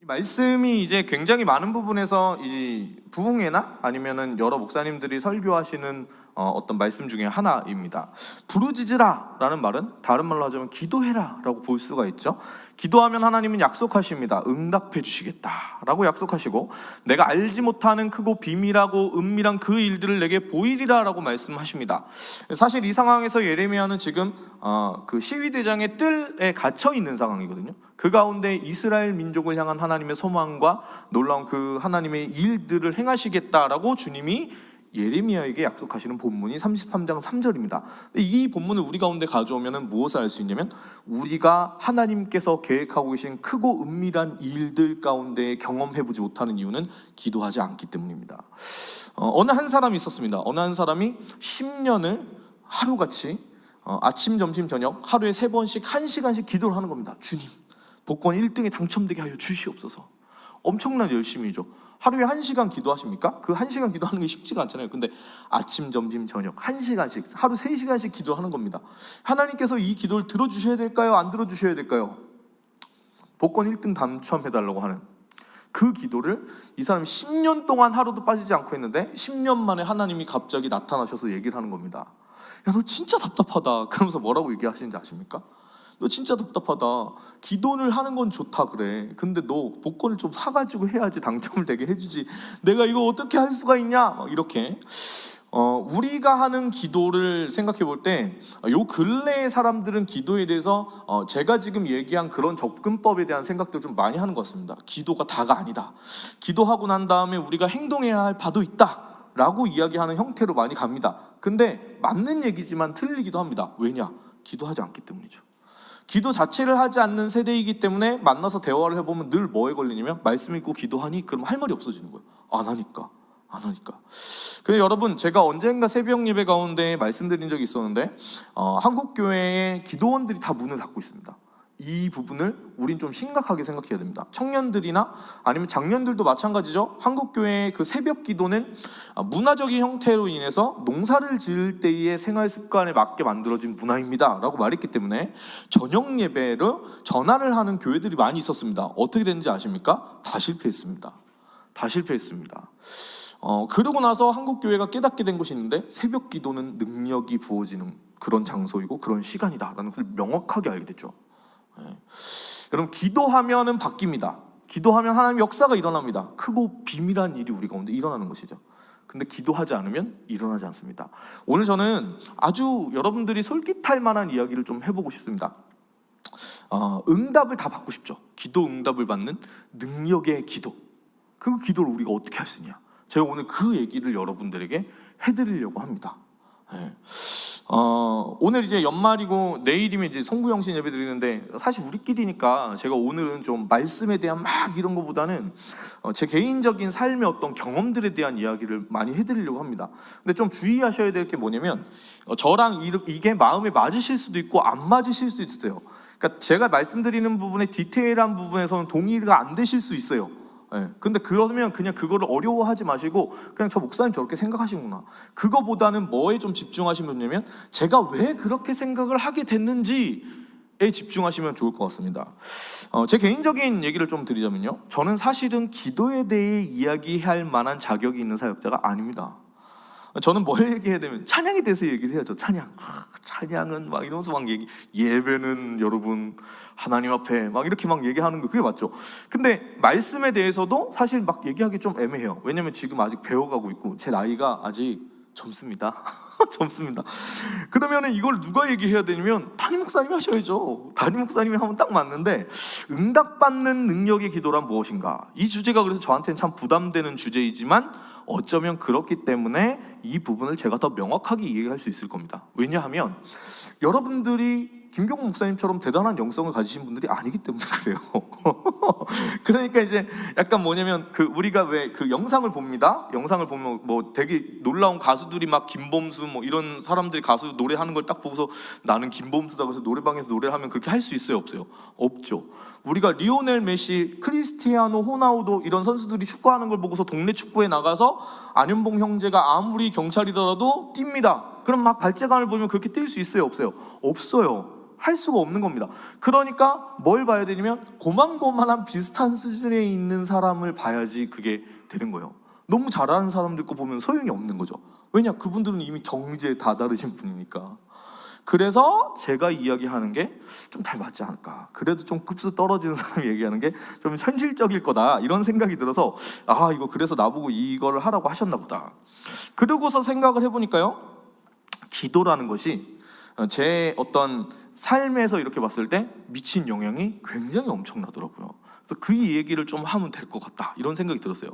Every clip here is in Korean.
이 말씀이 이제 굉장히 많은 부분에서 이 부흥회나 아니면은 여러 목사님들이 설교하시는 어떤 말씀 중에 하나입니다. 부르짖으라라는 말은 다른 말로 하자면 기도해라라고 볼 수가 있죠. 기도하면 하나님은 약속하십니다. 응답해 주시겠다라고 약속하시고, 내가 알지 못하는 크고 비밀하고 은밀한 그 일들을 내게 보이리라라고 말씀하십니다. 사실 이 상황에서 예레미야는 지금 그 시위대장의 뜰에 갇혀 있는 상황이거든요. 그 가운데 이스라엘 민족을 향한 하나님의 소망과 놀라운 그 하나님의 일들을 행하시겠다라고 주님이 예레미야에게 약속하시는 본문이 33장 3절입니다. 이 본문을 우리 가운데 가져오면 무엇을 알 수 있냐면, 우리가 하나님께서 계획하고 계신 크고 은밀한 일들 가운데 경험해보지 못하는 이유는 기도하지 않기 때문입니다. 어느 한 사람이 있었습니다. 어느 한 사람이 10년을 하루같이 아침, 점심, 저녁 하루에 3번씩 1시간씩 기도를 하는 겁니다. 주님, 복권 1등에 당첨되게 하여 주시옵소서. 엄청난 열심이죠. 하루에 1시간 기도하십니까? 그 1시간 기도하는 게 쉽지가 않잖아요. 근데 아침, 점심, 저녁 1시간씩, 하루 3시간씩 기도하는 겁니다. 하나님께서 이 기도를 들어주셔야 될까요? 안 들어주셔야 될까요? 복권 1등 당첨해달라고 하는 그 기도를 이 사람이 10년 동안 하루도 빠지지 않고 했는데, 10년 만에 하나님이 갑자기 나타나셔서 얘기를 하는 겁니다. 야, 너 진짜 답답하다. 그러면서 뭐라고 얘기하시는지 아십니까? 너 진짜 답답하다. 기도를 하는 건 좋다 그래. 근데 너 복권을 좀 사가지고 해야지 당첨을 되게 해주지. 내가 이거 어떻게 할 수가 있냐? 막 이렇게 우리가 하는 기도를 생각해 볼 때, 요 근래의 사람들은 기도에 대해서 제가 지금 얘기한 그런 접근법에 대한 생각들 좀 많이 하는 것 같습니다. 기도가 다가 아니다. 기도하고 난 다음에 우리가 행동해야 할 바도 있다 라고 이야기하는 형태로 많이 갑니다. 근데 맞는 얘기지만 틀리기도 합니다. 왜냐? 기도하지 않기 때문이죠. 기도 자체를 하지 않는 세대이기 때문에 만나서 대화를 해보면 늘 뭐에 걸리냐면, 말씀 읽고 기도하니? 그럼 할 말이 없어지는 거예요. 안 하니까. 근데 여러분, 제가 언젠가 새벽 예배 가운데 말씀드린 적이 있었는데, 한국교회의 기도원들이 다 문을 닫고 있습니다. 이 부분을 우린 좀 심각하게 생각해야 됩니다. 청년들이나 아니면 장년들도 마찬가지죠. 한국교회의 그 새벽 기도는 문화적인 형태로 인해서 농사를 지을 때의 생활 습관에 맞게 만들어진 문화입니다 라고 말했기 때문에 저녁 예배를 전환을 하는 교회들이 많이 있었습니다. 어떻게 됐는지 아십니까? 다 실패했습니다. 그러고 나서 한국교회가 깨닫게 된 것이 있는데, 새벽 기도는 능력이 부어지는 그런 장소이고 그런 시간이다라는 것을 명확하게 알게 됐죠. 여러분, 기도하면은 바뀝니다. 기도하면 하나님의 역사가 일어납니다. 크고 비밀한 일이 우리 가운데 일어나는 것이죠. 근데 기도하지 않으면 일어나지 않습니다. 오늘 저는 아주 여러분들이 솔깃할 만한 이야기를 좀 해보고 싶습니다. 응답을 다 받고 싶죠. 기도 응답을 받는 능력의 기도. 그 기도를 우리가 어떻게 할 수 있냐, 제가 오늘 그 얘기를 여러분들에게 해드리려고 합니다. 오늘 이제 연말이고 내일이면 이제 성구영신 예배 드리는데, 사실 우리끼리니까 제가 오늘은 좀 말씀에 대한 막 이런 것보다는 제 개인적인 삶의 어떤 경험들에 대한 이야기를 많이 해드리려고 합니다. 근데 좀 주의하셔야 될 게 뭐냐면, 저랑 이게 마음에 맞으실 수도 있고 안 맞으실 수도 있어요. 그러니까 제가 말씀드리는 부분에 디테일한 부분에서는 동의가 안 되실 수 있어요. 근데 그러면 그냥 그거를 어려워하지 마시고, 그냥 저 목사님 저렇게 생각하시는구나, 그거보다는 뭐에 좀 집중하시면 되냐면, 제가 왜 그렇게 생각을 하게 됐는지에 집중하시면 좋을 것 같습니다. 제 개인적인 얘기를 좀 드리자면요, 저는 사실은 기도에 대해 이야기할 만한 자격이 있는 사역자가 아닙니다. 저는 뭘 얘기해야 되면 찬양에 대해서 얘기를 해야죠. 찬양은 막 이러면서 막 예배는 여러분 하나님 앞에 막 이렇게 막 얘기하는 거, 그게 맞죠. 근데 말씀에 대해서도 사실 막 얘기하기 좀 애매해요. 왜냐면 지금 아직 배워가고 있고 제 나이가 아직 젊습니다. 젊습니다. 그러면은 이걸 누가 얘기해야 되냐면 담임 목사님이 하셔야죠. 담임 목사님이 하면 딱 맞는데, 응답받는 능력의 기도란 무엇인가? 이 주제가 그래서 저한테는 참 부담되는 주제이지만, 어쩌면 그렇기 때문에 이 부분을 제가 더 명확하게 이해할 수 있을 겁니다. 왜냐하면 여러분들이 김경호 목사님처럼 대단한 영성을 가지신 분들이 아니기 때문에 그래요. 그러니까 이제 약간 뭐냐면, 우리가 왜 그 영상을 봅니다. 영상을 보면 뭐 되게 놀라운 가수들이 막 김범수 뭐 이런 사람들이 가수 노래하는 걸 딱 보고서 나는 김범수다 그래서 노래방에서 노래하면 그렇게 할 수 있어요, 없어요? 없죠. 우리가 리오넬 메시, 크리스티아노 호나우도 이런 선수들이 축구하는 걸 보고서 동네 축구에 나가서 안현봉 형제가 아무리 경찰이더라도 뜁니다. 그럼 막 발재간을 보면 그렇게 뛸 수 있어요, 없어요? 없어요. 할 수가 없는 겁니다. 그러니까 뭘 봐야 되냐면 고만고만한 비슷한 수준에 있는 사람을 봐야지 그게 되는 거예요. 너무 잘하는 사람들 거 보면 소용이 없는 거죠. 왜냐? 그분들은 이미 경지에 다다르신 분이니까. 그래서 제가 이야기하는 게 좀 잘 맞지 않을까. 그래도 좀 급수 떨어지는 사람이 얘기하는 게 좀 현실적일 거다, 이런 생각이 들어서 이거 그래서 나보고 이걸 하라고 하셨나 보다. 그러고서 생각을 해보니까요, 기도라는 것이 제 어떤 삶에서 이렇게 봤을 때 미친 영향이 굉장히 엄청나더라고요. 그래서 그 얘기를 좀 하면 될 것 같다, 이런 생각이 들었어요.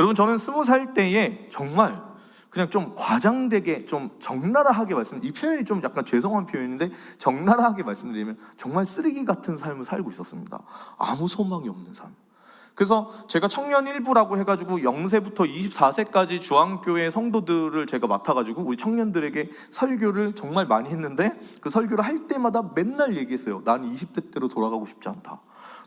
여러분, 저는 20살 때에 정말 그냥 좀 과장되게 좀 적나라하게 이 표현이 좀 약간 죄송한 표현인데, 적나라하게 말씀드리면 정말 쓰레기 같은 삶을 살고 있었습니다. 아무 소망이 없는 삶. 그래서 제가 청년 일부라고 해가지고 0세부터 24세까지 중앙교회 성도들을 제가 맡아가지고 우리 청년들에게 설교를 정말 많이 했는데, 그 설교를 할 때마다 맨날 얘기했어요. 나는 20대 때로 돌아가고 싶지 않다.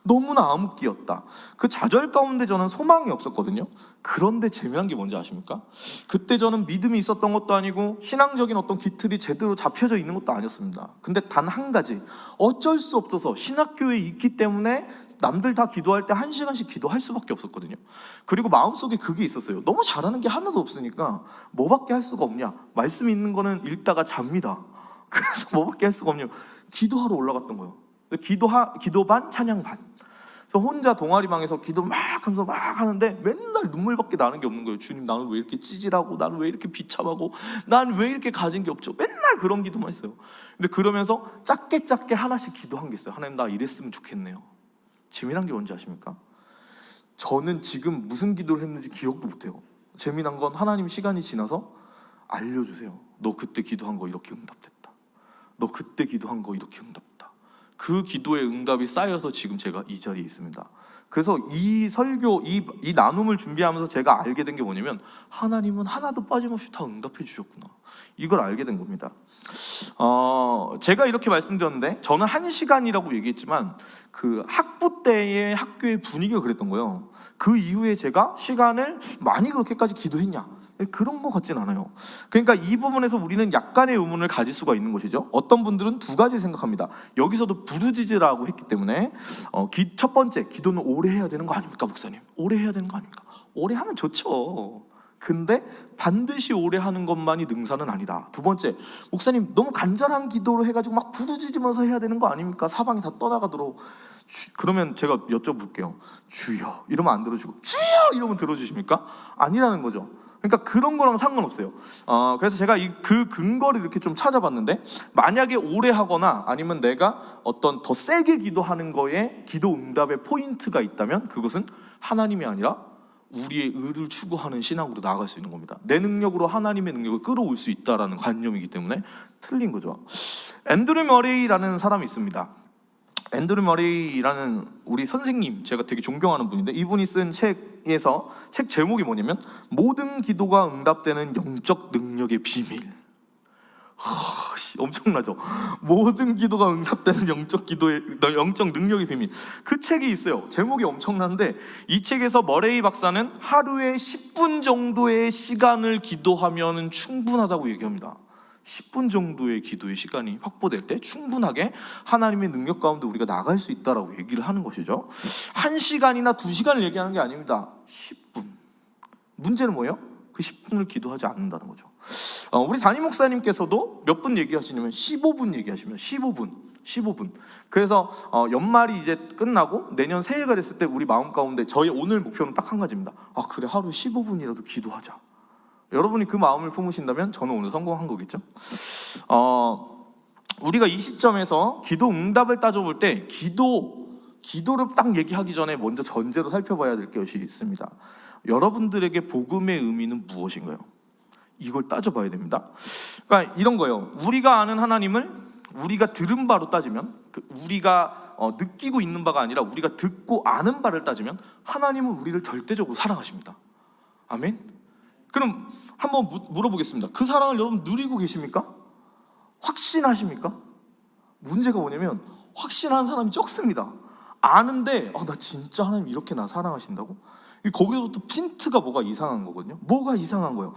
너무나 암흑기였다. 그 좌절 가운데 저는 소망이 없었거든요. 그런데 재미난 게 뭔지 아십니까? 그때 저는 믿음이 있었던 것도 아니고 신앙적인 어떤 기틀이 제대로 잡혀져 있는 것도 아니었습니다. 근데 단 한 가지, 어쩔 수 없어서 신학교에 있기 때문에 남들 다 기도할 때 1시간씩 기도할 수밖에 없었거든요. 그리고 마음속에 그게 있었어요. 너무 잘하는 게 하나도 없으니까 뭐밖에 할 수가 없냐, 말씀 있는 거는 읽다가 잡니다. 그래서 뭐밖에 할 수가 없냐, 기도하러 올라갔던 거예요. 기도 반, 찬양 반. 그래서 혼자 동아리방에서 기도 막 하면서 막 하는데 맨날 눈물밖에 나는 게 없는 거예요. 주님, 나는 왜 이렇게 찌질하고, 나는 왜 이렇게 비참하고, 나는 왜 이렇게 가진 게 없죠. 맨날 그런 기도만 했어요. 근데 그러면서 작게 하나씩 기도한 게 있어요. 하나님, 나 이랬으면 좋겠네요. 재미난 게 뭔지 아십니까? 저는 지금 무슨 기도를 했는지 기억도 못해요. 재미난 건 하나님 시간이 지나서 알려주세요. 너 그때 기도한 거 이렇게 응답됐다. 너 그때 기도한 거 이렇게 응답됐다. 그 기도의 응답이 쌓여서 지금 제가 이 자리에 있습니다. 그래서 이 설교, 이 나눔을 준비하면서 제가 알게 된 게 뭐냐면, 하나님은 하나도 빠짐없이 다 응답해 주셨구나, 이걸 알게 된 겁니다. 제가 이렇게 말씀드렸는데, 저는 1시간이라고 얘기했지만 그 학부 때의 학교의 분위기가 그랬던 거예요. 그 이후에 제가 시간을 많이 그렇게까지 기도했냐, 그런 것 같진 않아요. 그러니까 이 부분에서 우리는 약간의 의문을 가질 수가 있는 것이죠. 어떤 분들은 두 가지 생각합니다. 여기서도 부르짖으라고 했기 때문에 첫 번째, 기도는 오래 해야 되는 거 아닙니까, 목사님? 오래 해야 되는 거 아닙니까? 오래 하면 좋죠. 근데 반드시 오래 하는 것만이 능사는 아니다. 두 번째, 목사님 너무 간절한 기도로 해가지고 막 부르짖으면서 해야 되는 거 아닙니까? 사방이 다 떠나가도록. 그러면 제가 여쭤볼게요. 주여 이러면 안 들어주고, 주여 이러면 들어주십니까? 아니라는 거죠. 그러니까 그런 거랑 상관없어요. 그래서 제가 그 근거를 이렇게 좀 찾아봤는데, 만약에 오래 하거나 아니면 내가 어떤 더 세게 기도하는 거에 기도 응답의 포인트가 있다면, 그것은 하나님이 아니라 우리의 의를 추구하는 신앙으로 나아갈 수 있는 겁니다. 내 능력으로 하나님의 능력을 끌어올 수 있다라는 관념이기 때문에 틀린 거죠. 앤드류 머레이라는 사람이 있습니다. 앤드류 머레이라는 우리 선생님, 제가 되게 존경하는 분인데, 이분이 쓴 책에서 책 제목이 뭐냐면 모든 기도가 응답되는 영적 능력의 비밀. 엄청나죠? 모든 기도가 응답되는 영적 능력의 비밀. 그 책이 있어요. 제목이 엄청난데, 이 책에서 머레이 박사는 하루에 10분 정도의 시간을 기도하면 충분하다고 얘기합니다. 10분 정도의 기도의 시간이 확보될 때 충분하게 하나님의 능력 가운데 우리가 나갈 수 있다라고 얘기를 하는 것이죠. 1시간이나 2시간을 얘기하는 게 아닙니다. 10분. 문제는 뭐예요? 그 10분을 기도하지 않는다는 거죠. 우리 담임 목사님께서도 몇 분 얘기하시냐면 15분 얘기하시면 15분. 그래서 연말이 이제 끝나고 내년 새해가 됐을 때 우리 마음 가운데 저희 오늘 목표는 딱 한 가지입니다. 그래, 하루에 15분이라도 기도하자. 여러분이 그 마음을 품으신다면 저는 오늘 성공한 거겠죠? 우리가 이 시점에서 기도 응답을 따져볼 때 기도를 딱 얘기하기 전에 먼저 전제로 살펴봐야 될 것이 있습니다. 여러분들에게 복음의 의미는 무엇인가요? 이걸 따져봐야 됩니다. 그러니까 이런 거예요. 우리가 아는 하나님을 우리가 들은 바로 따지면, 우리가 느끼고 있는 바가 아니라 우리가 듣고 아는 바를 따지면, 하나님은 우리를 절대적으로 사랑하십니다. 아멘? 그럼 한번 물어보겠습니다. 그 사랑을 여러분 누리고 계십니까? 확신하십니까? 문제가 뭐냐면 확신하는 사람이 적습니다. 아는데 나 진짜 하나님 이렇게 나 사랑하신다고? 거기서부터 핀트가 뭐가 이상한 거거든요. 뭐가 이상한 거예요?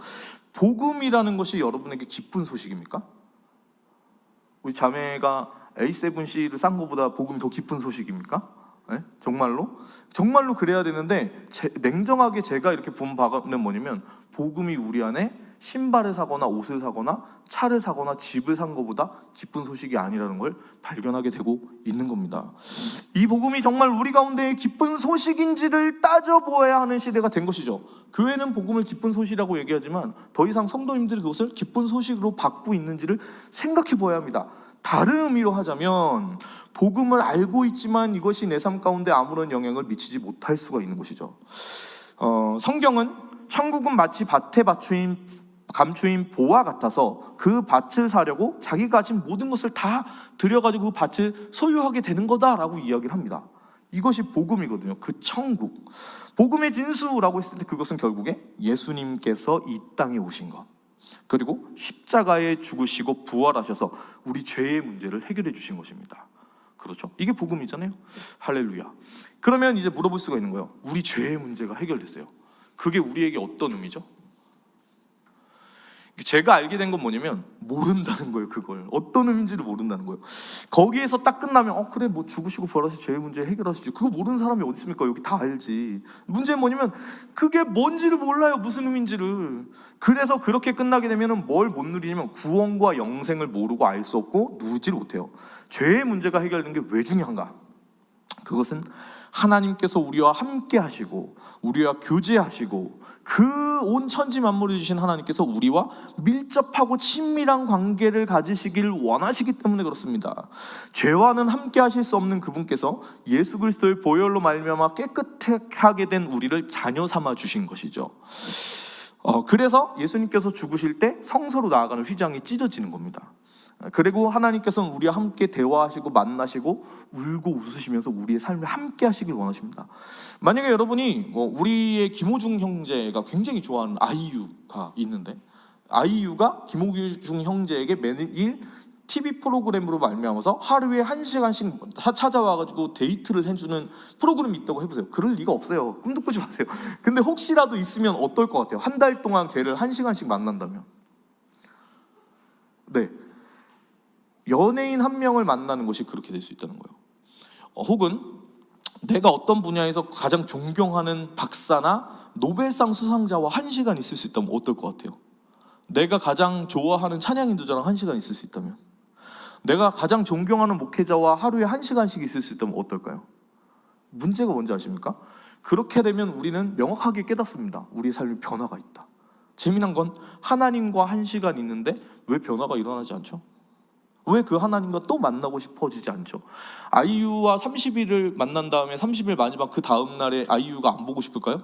복음이라는 것이 여러분에게 기쁜 소식입니까? 우리 자매가 A7C를 싼 것보다 복음이 더 기쁜 소식입니까? 네? 정말로 그래야 되는데 냉정하게 제가 이렇게 본 바는 뭐냐면 복음이 우리 안에 신발을 사거나 옷을 사거나 차를 사거나 집을 산 것보다 기쁜 소식이 아니라는 걸 발견하게 되고 있는 겁니다. 이 복음이 정말 우리 가운데 기쁜 소식인지를 따져보아야 하는 시대가 된 것이죠. 교회는 복음을 기쁜 소식이라고 얘기하지만 더 이상 성도님들이 그것을 기쁜 소식으로 받고 있는지를 생각해 보아야 합니다. 다른 의미로 하자면 복음을 알고 있지만 이것이 내 삶 가운데 아무런 영향을 미치지 못할 수가 있는 것이죠. 성경은 천국은 마치 밭에 감추인 보와 같아서 그 밭을 사려고 자기가 가진 모든 것을 다 들여가지고 그 밭을 소유하게 되는 거다라고 이야기를 합니다. 이것이 복음이거든요. 그 천국. 복음의 진수라고 했을 때 그것은 결국에 예수님께서 이 땅에 오신 것, 그리고 십자가에 죽으시고 부활하셔서 우리 죄의 문제를 해결해 주신 것입니다. 그렇죠? 이게 복음이잖아요. 할렐루야. 그러면 이제 물어볼 수가 있는 거예요. 우리 죄의 문제가 해결됐어요. 그게 우리에게 어떤 의미죠? 제가 알게 된 건 뭐냐면 모른다는 거예요. 그걸 어떤 의미인지를 모른다는 거예요. 거기에서 딱 끝나면 그래 뭐 죽으시고 부활하셔서 죄의 문제 해결하시죠. 그거 모르는 사람이 어디 있습니까? 여기 다 알지. 문제는 뭐냐면 그게 뭔지를 몰라요. 무슨 의미인지를. 그래서 그렇게 끝나게 되면 뭘 못 누리냐면 구원과 영생을 모르고 알 수 없고 누리지를 못해요. 죄의 문제가 해결된 게 왜 중요한가? 그것은 하나님께서 우리와 함께 하시고 우리와 교제하시고 그 온 천지 만물을 주신 하나님께서 우리와 밀접하고 친밀한 관계를 가지시길 원하시기 때문에 그렇습니다. 죄와는 함께 하실 수 없는 그분께서 예수 그리스도의 보혈로 말미암아 깨끗하게 된 우리를 자녀 삼아 주신 것이죠. 그래서 예수님께서 죽으실 때 성소로 나아가는 휘장이 찢어지는 겁니다. 그리고 하나님께서는 우리와 함께 대화하시고 만나시고 울고 웃으시면서 우리의 삶을 함께 하시길 원하십니다. 만약에 여러분이 우리의 김호중 형제가 굉장히 좋아하는 아이유가 있는데 아이유가 김호중 형제에게 매일 TV 프로그램으로 말미암아서 하루에 1시간씩 찾아와가지고 데이트를 해주는 프로그램이 있다고 해보세요. 그럴 리가 없어요. 꿈도 꾸지 마세요. 근데 혹시라도 있으면 어떨 것 같아요? 한 달 동안 걔를 1시간씩 만난다면. 네, 연예인 한 명을 만나는 것이 그렇게 될 수 있다는 거예요. 혹은 내가 어떤 분야에서 가장 존경하는 박사나 노벨상 수상자와 1시간 있을 수 있다면 어떨 것 같아요? 내가 가장 좋아하는 찬양 인도자랑 1시간 있을 수 있다면, 내가 가장 존경하는 목회자와 하루에 1시간씩 있을 수 있다면 어떨까요? 문제가 뭔지 아십니까? 그렇게 되면 우리는 명확하게 깨닫습니다. 우리의 삶에 변화가 있다. 재미난 건 하나님과 1시간 있는데 왜 변화가 일어나지 않죠? 왜 그 하나님과 또 만나고 싶어지지 않죠? 아이유와 30일을 만난 다음에 30일 마지막 그 다음 날에 아이유가 안 보고 싶을까요?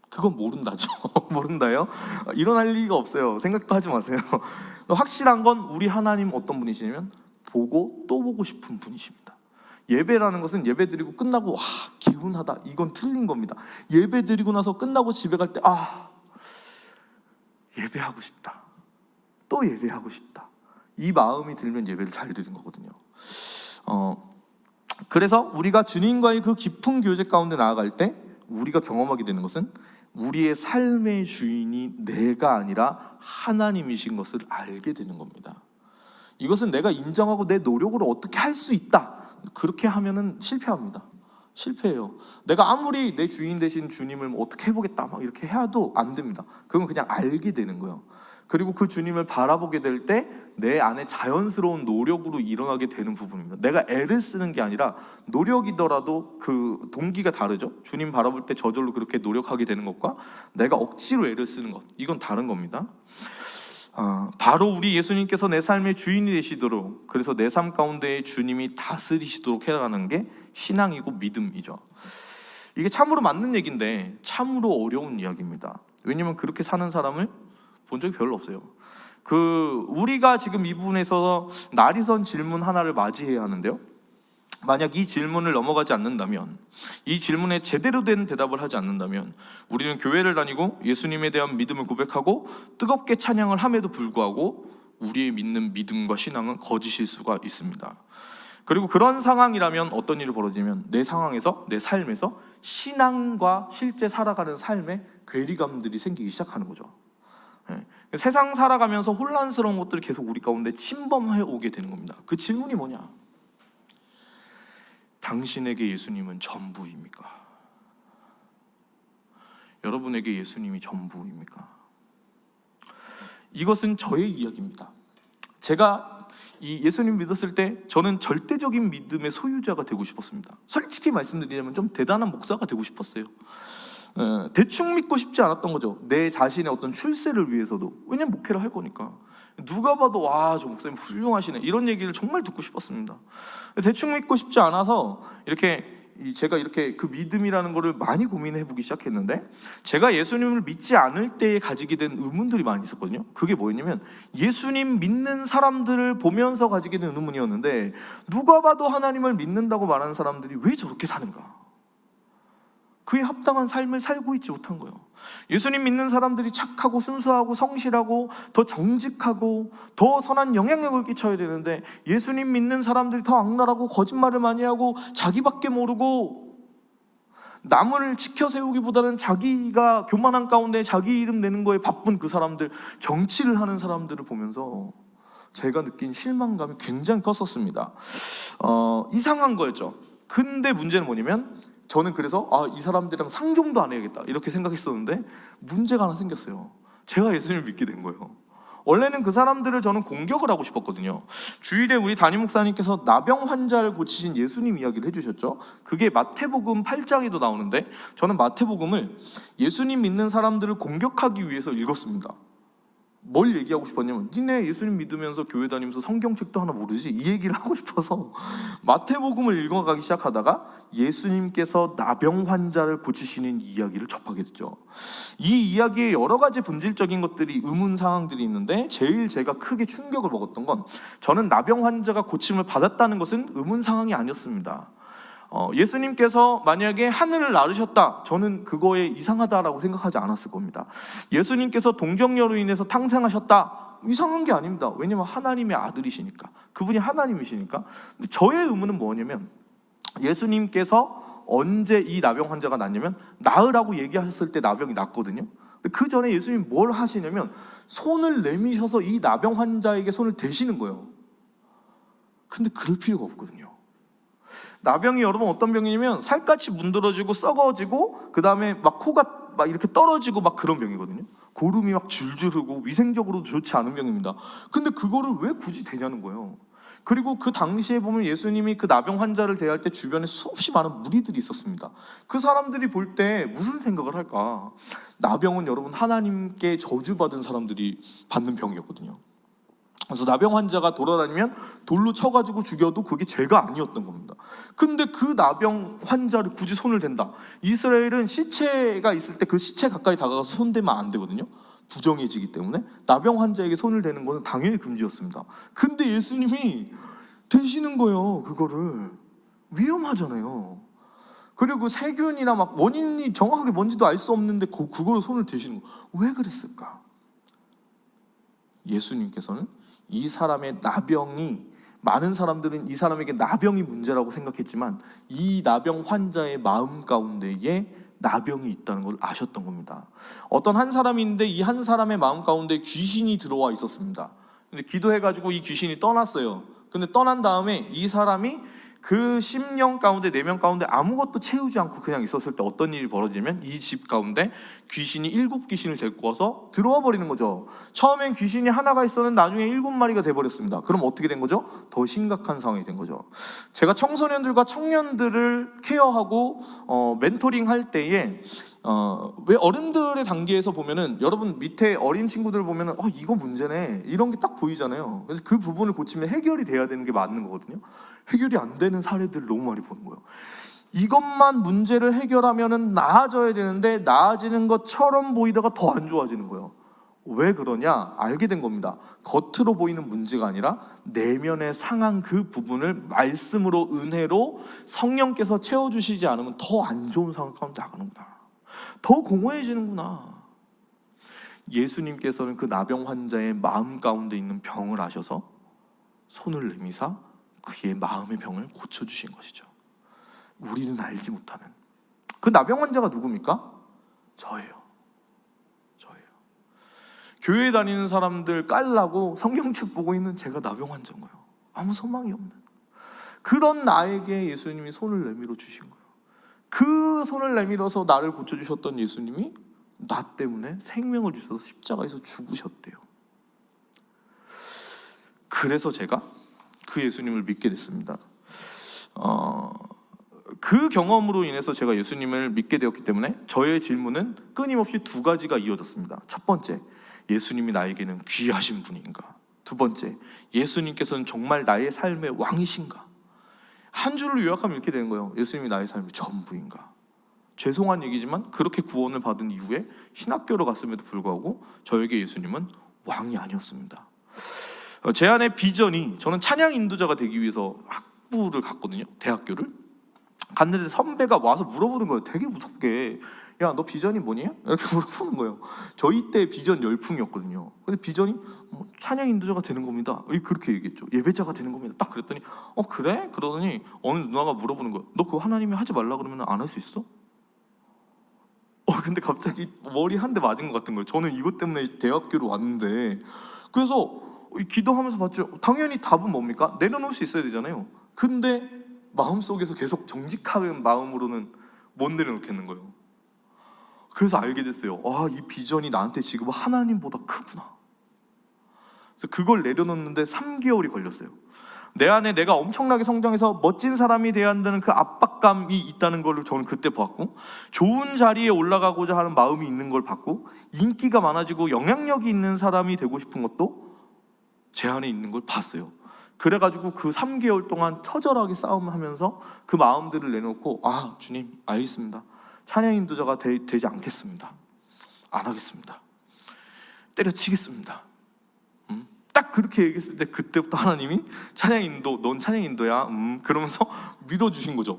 그건 모른다죠. 모른다요? 일어날 리가 없어요. 생각도 하지 마세요. 확실한 건 우리 하나님 어떤 분이시냐면 보고 또 보고 싶은 분이십니다. 예배라는 것은 예배 드리고 끝나고 개운하다, 이건 틀린 겁니다. 예배 드리고 나서 끝나고 집에 갈 때 예배하고 싶다, 또 예배하고 싶다, 이 마음이 들면 예배를 잘 드린 거거든요. 그래서 우리가 주님과의 그 깊은 교제 가운데 나아갈 때 우리가 경험하게 되는 것은 우리의 삶의 주인이 내가 아니라 하나님이신 것을 알게 되는 겁니다. 이것은 내가 인정하고 내 노력으로 어떻게 할 수 있다, 그렇게 하면은 실패합니다. 실패해요. 내가 아무리 내 주인 되신 주님을 어떻게 해보겠다 막 이렇게 해도 안 됩니다. 그건 그냥 알게 되는 거예요. 그리고 그 주님을 바라보게 될 때 내 안에 자연스러운 노력으로 일어나게 되는 부분입니다. 내가 애를 쓰는 게 아니라 노력이더라도 그 동기가 다르죠. 주님 바라볼 때 저절로 그렇게 노력하게 되는 것과 내가 억지로 애를 쓰는 것, 이건 다른 겁니다. 바로 우리 예수님께서 내 삶의 주인이 되시도록, 그래서 내 삶 가운데 주님이 다스리시도록 해가는 게 신앙이고 믿음이죠. 이게 참으로 맞는 얘기인데 참으로 어려운 이야기입니다. 왜냐면 그렇게 사는 사람을 본 적이 별로 없어요. 우리가 지금 이 부분에서 날이선 질문 하나를 맞이해야 하는데요, 만약 이 질문을 넘어가지 않는다면, 이 질문에 제대로 된 대답을 하지 않는다면 우리는 교회를 다니고 예수님에 대한 믿음을 고백하고 뜨겁게 찬양을 함에도 불구하고 우리의 믿는 믿음과 신앙은 거짓일 수가 있습니다. 그리고 그런 상황이라면 어떤 일이 벌어지면 내 상황에서, 내 삶에서 신앙과 실제 살아가는 삶에 괴리감들이 생기기 시작하는 거죠. 세상 살아가면서 혼란스러운 것들이 계속 우리 가운데 침범해 오게 되는 겁니다. 그 질문이 뭐냐? 당신에게 예수님은 전부입니까? 여러분에게 예수님이 전부입니까? 이것은 저의 이야기입니다. 제가 이 예수님 믿었을 때 저는 절대적인 믿음의 소유자가 되고 싶었습니다. 솔직히 말씀드리자면 좀 대단한 목사가 되고 싶었어요. 대충 믿고 싶지 않았던 거죠. 내 자신의 어떤 출세를 위해서도. 왜냐면 목회를 할 거니까. 누가 봐도 와, 저 목사님 훌륭하시네, 이런 얘기를 정말 듣고 싶었습니다. 대충 믿고 싶지 않아서 제가 이렇게 그 믿음이라는 거를 많이 고민해 보기 시작했는데, 제가 예수님을 믿지 않을 때에 가지게 된 의문들이 많이 있었거든요. 그게 뭐였냐면, 예수님 믿는 사람들을 보면서 가지게 된 의문이었는데, 누가 봐도 하나님을 믿는다고 말하는 사람들이 왜 저렇게 사는가? 그에 합당한 삶을 살고 있지 못한 거예요. 예수님 믿는 사람들이 착하고 순수하고 성실하고 더 정직하고 더 선한 영향력을 끼쳐야 되는데, 예수님 믿는 사람들이 더 악랄하고 거짓말을 많이 하고 자기밖에 모르고 남을 지켜 세우기보다는 자기가 교만한 가운데 자기 이름 내는 거에 바쁜 그 사람들, 정치를 하는 사람들을 보면서 제가 느낀 실망감이 굉장히 컸었습니다. 이상한 거였죠. 근데 문제는 뭐냐면, 저는 그래서 이 사람들이랑 상종도 안 해야겠다 이렇게 생각했었는데, 문제가 하나 생겼어요. 제가 예수님을 믿게 된 거예요. 원래는 그 사람들을 저는 공격을 하고 싶었거든요. 주일에 우리 담임 목사님께서 나병 환자를 고치신 예수님 이야기를 해주셨죠. 그게 마태복음 8장에도 나오는데, 저는 마태복음을 예수님 믿는 사람들을 공격하기 위해서 읽었습니다. 뭘 얘기하고 싶었냐면, 니네 예수님 믿으면서 교회 다니면서 성경책도 하나 모르지? 이 얘기를 하고 싶어서 마태복음을 읽어가기 시작하다가 예수님께서 나병 환자를 고치시는 이야기를 접하게 됐죠. 이 이야기에 여러 가지 본질적인 것들이, 의문 사항들이 있는데, 제일 제가 크게 충격을 먹었던 건, 저는 나병 환자가 고침을 받았다는 것은 의문 사항이 아니었습니다. 예수님께서 만약에 하늘을 나르셨다, 저는 그거에 이상하다라고 생각하지 않았을 겁니다. 예수님께서 동정녀로 인해서 탕생하셨다, 이상한 게 아닙니다. 왜냐면 하나님의 아들이시니까, 그분이 하나님이시니까. 근데 저의 의문은 뭐냐면, 예수님께서 언제 이 나병 환자가 낫냐면, 나으라고 얘기하셨을 때 나병이 낫거든요. 근데 그 전에 예수님이 뭘 하시냐면, 손을 내미셔서 이 나병 환자에게 손을 대시는 거예요. 근데 그럴 필요가 없거든요. 나병이 여러분 어떤 병이냐면, 살갗이 문드러지고 썩어지고, 그 다음에 막 코가 막 이렇게 떨어지고 막 그런 병이거든요. 고름이 막 줄줄 흐르고 위생적으로 좋지 않은 병입니다. 근데 그거를 왜 굳이 대냐는 거예요. 그리고 그 당시에 보면 예수님이 그 나병 환자를 대할 때 주변에 수없이 많은 무리들이 있었습니다. 그 사람들이 볼 때 무슨 생각을 할까? 나병은 여러분 하나님께 저주받은 사람들이 받는 병이었거든요. 그래서 나병 환자가 돌아다니면 돌로 쳐가지고 죽여도 그게 죄가 아니었던 겁니다. 근데 그 나병 환자를 굳이 손을 댄다. 이스라엘은 시체가 있을 때 그 시체 가까이 다가가서 손대면 안 되거든요. 부정해지기 때문에 나병 환자에게 손을 대는 것은 당연히 금지였습니다. 근데 예수님이 대시는 거예요. 그거를. 위험하잖아요. 그리고 세균이나 막 원인이 정확하게 뭔지도 알 수 없는데 그거를 손을 대시는 거. 왜 그랬을까? 예수님께서는 이 사람의 나병이, 많은 사람들은 이 사람에게 나병이 문제라고 생각했지만, 이 나병 환자의 마음 가운데에 나병이 있다는 걸 아셨던 겁니다. 어떤 한 사람이 있는데, 이 한 사람의 마음 가운데 귀신이 들어와 있었습니다. 근데 기도해가지고 이 귀신이 떠났어요. 근데 떠난 다음에 이 사람이 그 심령 가운데, 내면 가운데 아무것도 채우지 않고 그냥 있었을 때 어떤 일이 벌어지면, 이 집 가운데 귀신이 7귀신을 데리고 와서 들어와 버리는 거죠. 처음엔 귀신이 하나가 있었는데 나중에 7마리가 돼버렸습니다. 그럼 어떻게 된 거죠? 더 심각한 상황이 된 거죠. 제가 청소년들과 청년들을 케어하고 멘토링 할 때에 왜 어른들의 단계에서 보면은, 여러분 밑에 어린 친구들 보면은 이거 문제네, 이런 게 딱 보이잖아요. 그래서 그 부분을 고치면 해결이 돼야 되는 게 맞는 거거든요. 해결이 안 되는 사례들을 너무 많이 보는 거예요. 이것만 문제를 해결하면은 나아져야 되는데, 나아지는 것처럼 보이다가 더 안 좋아지는 거예요. 왜 그러냐? 알게 된 겁니다. 겉으로 보이는 문제가 아니라 내면의 상한 그 부분을 말씀으로, 은혜로 성령께서 채워주시지 않으면 더 안 좋은 상황 가운데 나가는구나, 더 공허해지는구나. 예수님께서는 그 나병 환자의 마음 가운데 있는 병을 아셔서 손을 내미사 그의 마음의 병을 고쳐주신 것이죠. 우리는 알지 못하는 그 나병 환자가 누굽니까? 저예요. 교회 다니는 사람들 깔라고 성경책 보고 있는 제가 나병 환자인 거예요. 아무 소망이 없는 그런 나에게 예수님이 손을 내밀어 주신 거예요. 그 손을 내밀어서 나를 고쳐주셨던 예수님이 나 때문에 생명을 주셔서 십자가에서 죽으셨대요. 그래서 제가 그 예수님을 믿게 됐습니다. 그 경험으로 인해서 제가 예수님을 믿게 되었기 때문에 저의 질문은 끊임없이 두 가지가 이어졌습니다. 첫 번째, 예수님이 나에게는 귀하신 분인가? 두 번째, 예수님께서는 정말 나의 삶의 왕이신가? 한 줄로 요약하면 이렇게 되는 거예요. 예수님이 나의 삶의 전부인가? 죄송한 얘기지만 그렇게 구원을 받은 이후에 신학교로 갔음에도 불구하고 저에게 예수님은 왕이 아니었습니다. 제 안의 비전이, 저는 찬양 인도자가 되기 위해서 학부를 갔거든요. 대학교를 갔는데 선배가 와서 물어보는 거예요. 되게 무섭게. 야, 너 비전이 뭐니? 이렇게 물어보는 거예요. 저희 때 비전 열풍이었거든요. 근데 비전이 찬양 인도자가 되는 겁니다. 그렇게 얘기했죠. 예배자가 되는 겁니다. 딱 그랬더니 그래? 그러더니 어느 누나가 물어보는 거예요. 너 그거 하나님이 하지 말라 그러면 안 할 수 있어? 근데 갑자기 머리 한 대 맞은 것 같은 거예요. 저는 이것 때문에 대학교로 왔는데. 그래서 기도하면서 봤죠. 당연히 답은 뭡니까? 내려놓을 수 있어야 되잖아요. 근데 마음속에서 계속 정직한 마음으로는 못 내려놓겠는 거예요. 그래서 알게 됐어요. 이 비전이 나한테 지금 하나님보다 크구나. 그래서 그걸 내려놓는데 3개월이 걸렸어요. 내 안에 내가 엄청나게 성장해서 멋진 사람이 되어야 한다는 그 압박감이 있다는 걸 저는 그때 봤고, 좋은 자리에 올라가고자 하는 마음이 있는 걸 봤고, 인기가 많아지고 영향력이 있는 사람이 되고 싶은 것도 제 안에 있는 걸 봤어요. 그래가지고 그 3개월 동안 처절하게 싸움하면서 그 마음들을 내놓고, 주님 알겠습니다. 찬양 인도자가 되지 않겠습니다. 안 하겠습니다. 때려치겠습니다. 딱 그렇게 얘기했을 때 그때부터 하나님이 넌 찬양 인도야. 그러면서 믿어주신 거죠.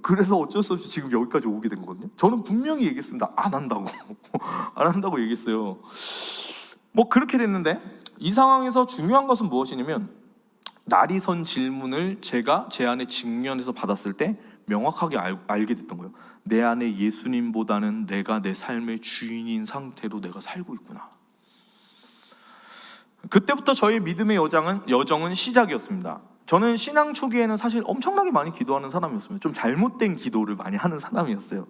그래서 어쩔 수 없이 지금 여기까지 오게 된 거거든요. 저는 분명히 얘기했습니다. 안 한다고. 안 한다고 얘기했어요. 그렇게 됐는데, 이 상황에서 중요한 것은 무엇이냐면, 날이 선 질문을 제가 제 안에 직면해서 받았을 때 명확하게 알게 됐던 거예요. 내 안에 예수님보다는 내가 내 삶의 주인인 상태로 내가 살고 있구나. 그때부터 저의 믿음의 여정은 시작이었습니다. 저는 신앙 초기에는 사실 엄청나게 많이 기도하는 사람이었습니다. 좀 잘못된 기도를 많이 하는 사람이었어요.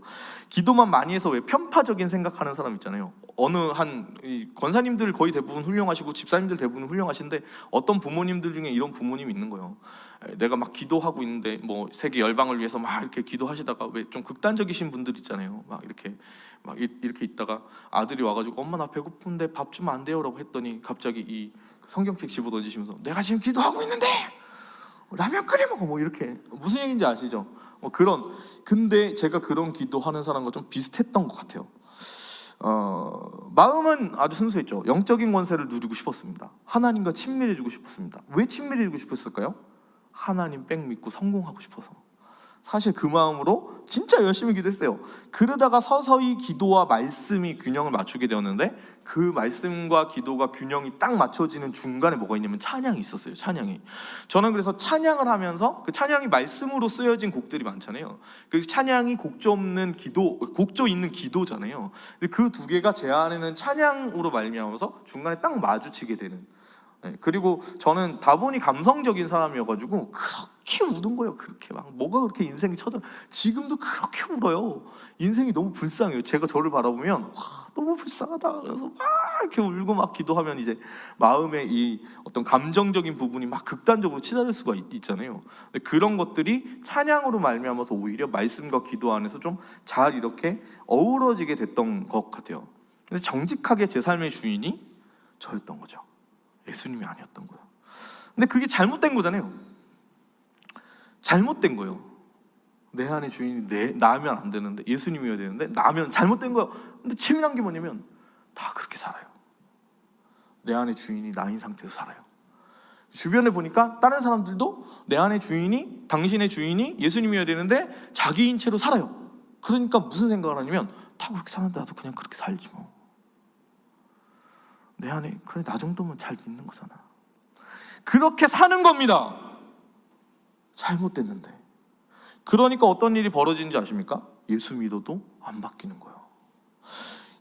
기도만 많이 해서 왜 편파적인 생각하는 사람 있잖아요. 권사님들 거의 대부분 훌륭하시고 집사님들 대부분 훌륭하신데, 어떤 부모님들 중에 이런 부모님이 있는 거예요. 내가 막 기도하고 있는데 세계 열방을 위해서 막 이렇게 기도하시다가 왜 좀 극단적이신 분들 있잖아요. 이렇게 있다가 아들이 와가지고 엄마 나 배고픈데 밥 주면 안 돼요라고 했더니 갑자기 이 성경책 집어 던지시면서 내가 지금 기도하고 있는데 라면 끓여 먹어 이렇게. 무슨 얘기인지 아시죠? 근데 제가 그런 기도하는 사람과 좀 비슷했던 것 같아요. 마음은 아주 순수했죠. 영적인 권세를 누리고 싶었습니다. 하나님과 친밀해지고 싶었습니다. 왜 친밀해지고 싶었을까요? 하나님 백 믿고 성공하고 싶어서. 사실 그 마음으로 진짜 열심히 기도했어요. 그러다가 서서히 기도와 말씀이 균형을 맞추게 되었는데, 그 말씀과 기도가 균형이 딱 맞춰지는 중간에 뭐가 있냐면 찬양이 있었어요. 찬양이. 저는 그래서 찬양을 하면서, 그 찬양이 말씀으로 쓰여진 곡들이 많잖아요. 그 찬양이 곡조 있는 기도잖아요. 그 두 개가 제 안에는 찬양으로 말미암아서 중간에 딱 마주치게 되는. 그리고 저는 다분히 감성적인 사람이어가지고 그렇게 우는 거예요. 그렇게 뭐가 그렇게 인생이 지금도 그렇게 울어요. 인생이 너무 불쌍해요. 제가 저를 바라보면 너무 불쌍하다. 그래서 막 이렇게 울고 막 기도하면 이제 마음의 이 어떤 감정적인 부분이 막 극단적으로 치달을 수가 있잖아요. 그런 것들이 찬양으로 말미암아서 오히려 말씀과 기도 안에서 좀 잘 이렇게 어우러지게 됐던 것 같아요. 근데 정직하게 제 삶의 주인이 저였던 거죠. 예수님이 아니었던 거예요. 근데 그게 잘못된 거잖아요. 잘못된 거예요. 내 안의 주인이 나면 안 되는데, 예수님이어야 되는데 나면 잘못된 거예요. 근데 재미난 게 뭐냐면 다 그렇게 살아요. 내 안의 주인이 나인 상태로 살아요. 주변에 보니까 다른 사람들도 내 안의 주인이, 당신의 주인이 예수님이어야 되는데 자기인 채로 살아요. 그러니까 무슨 생각을 하냐면, 다 그렇게 사는데 나도 그냥 그렇게 살지 뭐. 내 안에 그래 나 정도면 잘 믿는 거잖아. 그렇게 사는 겁니다. 잘못됐는데. 그러니까 어떤 일이 벌어지는지 아십니까? 예수 믿어도 안 바뀌는 거예요.